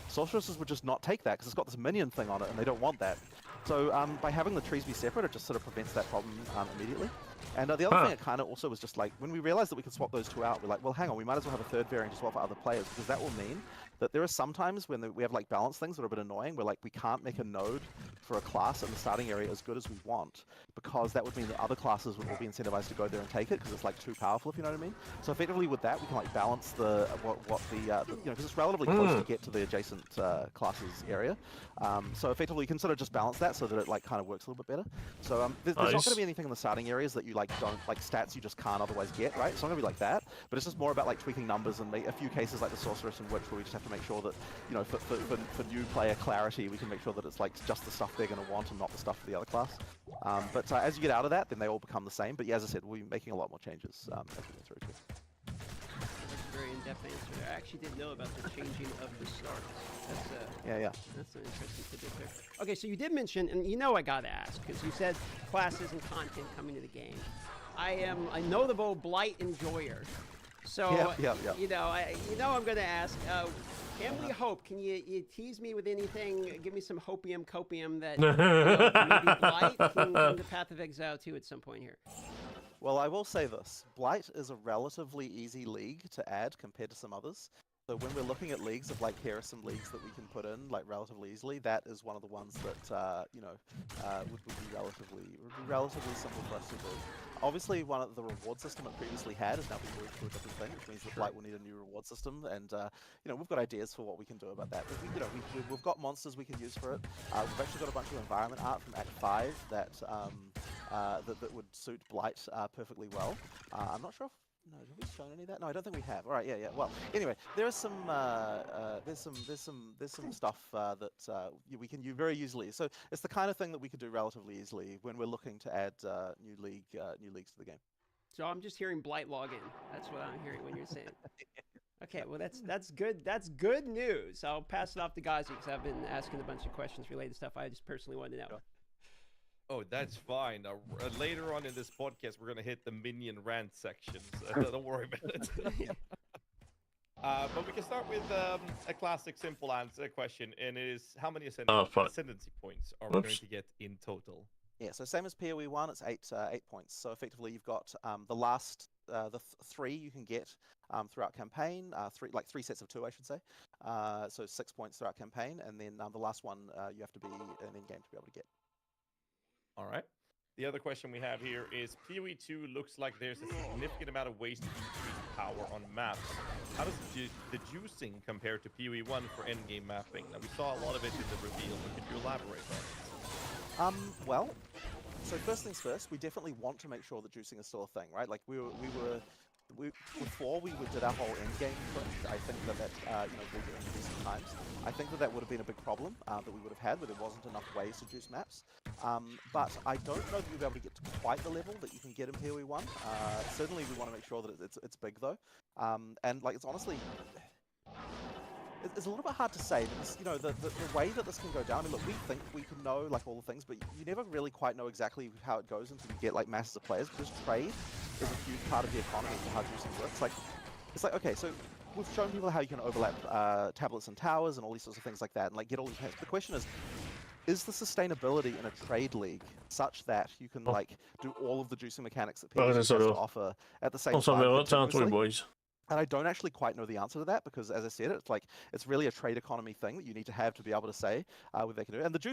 sorceresses would just not take that because it's got this minion thing on it and they don't want that. So by having the trees be separate, it just sort of prevents that problem immediately. And the other thing it kind of also was just like, when we realized that we could swap those 2 out, we're like, well, hang on, we might as well have a 3rd variant to swap for other players, because that will mean that there are some times when we have like balance things that are a bit annoying, where like we can't make a node for a class in the starting area as good as we want, because that would mean that other classes would all be incentivized to go there and take it because it's like too powerful, if you know what I mean. So effectively with that, we can like balance the you know, because it's relatively close to get to the adjacent classes area. So effectively you can sort of just balance that so that it like kind of works a little bit better. So there's not going to be anything in the starting areas that you like don't like stats you just can't otherwise get, right? It's not going to be like that, but it's just more about like tweaking numbers and a few cases like the sorceress and witch where we just have to make sure that, you know, for new player clarity, we can make sure that it's like just the stuff they're going to want and not the stuff for the other class. But as you get out of that, then they all become the same. But yeah, as I said, we'll be making a lot more changes as we go through too. That's a very in-depth answer. I actually didn't know about the changing of the starts. Yeah. That's an interesting tidbit there. Okay, so you did mention, and you know I gotta ask, because you said classes and content coming to the game. I am a notable Blight enjoyer. So, you know I'm going to ask, can we hope, can you tease me with anything, give me some hopium copium that maybe Blight can come to Path of Exile 2 at some point here? Well, I will say this. Blight is a relatively easy league to add compared to some others. So when we're looking at leagues of like, here are some leagues that we can put in like relatively easily, that is one of the ones that you know would be relatively simple for us to do. Obviously, one of the reward system it previously had is now being moved to a different thing, which means that Blight will need a new reward system, and you know, we've got ideas for what we can do about that. But we've got monsters we can use for it. We've actually got a bunch of environment art from Act 5 that that would suit Blight perfectly well. I'm not sure if have we shown any of that? No, I don't think we have. All right, yeah. Well, anyway, there's some stuff that we can use very easily. So it's the kind of thing that we could do relatively easily when we're looking to add new leagues to the game. So I'm just hearing Blight login. That's what I'm hearing when you're saying. Okay, well that's good. That's good news. I'll pass it off to Gazi because I've been asking a bunch of questions related to stuff I just personally wanted to know. Oh, that's fine. Later on in this podcast, we're going to hit the minion rant section, so don't worry about it. But we can start with a classic simple answer question, and it is, how many ascendancy points are we going to get in total? Yeah, so same as PoE 1, it's 8 points. So effectively, you've got the last, the 3 you can get throughout campaign, 3 sets of 2, I should say. So 6 points throughout campaign, and then the last one you have to be in game to be able to get. All right. The other question we have here is, PoE 2 looks like there's a significant amount of ways to increase power on maps. How does the juicing compare to PoE 1 for endgame mapping? Now, we saw a lot of it in the reveal, but could you elaborate on it? Well, so first things first, we definitely want to make sure that juicing is still a thing, right? Like before we did our whole endgame push, I think that you know, in recent times, I think that would have been a big problem that we would have had, where there wasn't enough ways to juice maps. But I don't know that you'll be able to get to quite the level that you can get in PoE 1. Certainly, we want to make sure that it's big though, and like it's honestly. it's a little bit hard to say. Because, you know, the way that this can go down. I mean, look, we think we can know like all the things, but you never really quite know exactly how it goes until you get like masses of players. Because trade is a huge part of the economy and how juicing works. It's like okay, so we've shown people how you can overlap tablets and towers and all these sorts of things like that, and like get all these things. The question is the sustainability in a trade league such that you can like do all of the juicing mechanics that PvP has to offer at the same time? Boys. And I don't actually quite know the answer to that because, as I said, it's really a trade economy thing that you need to have to be able to say what they can do. And the juice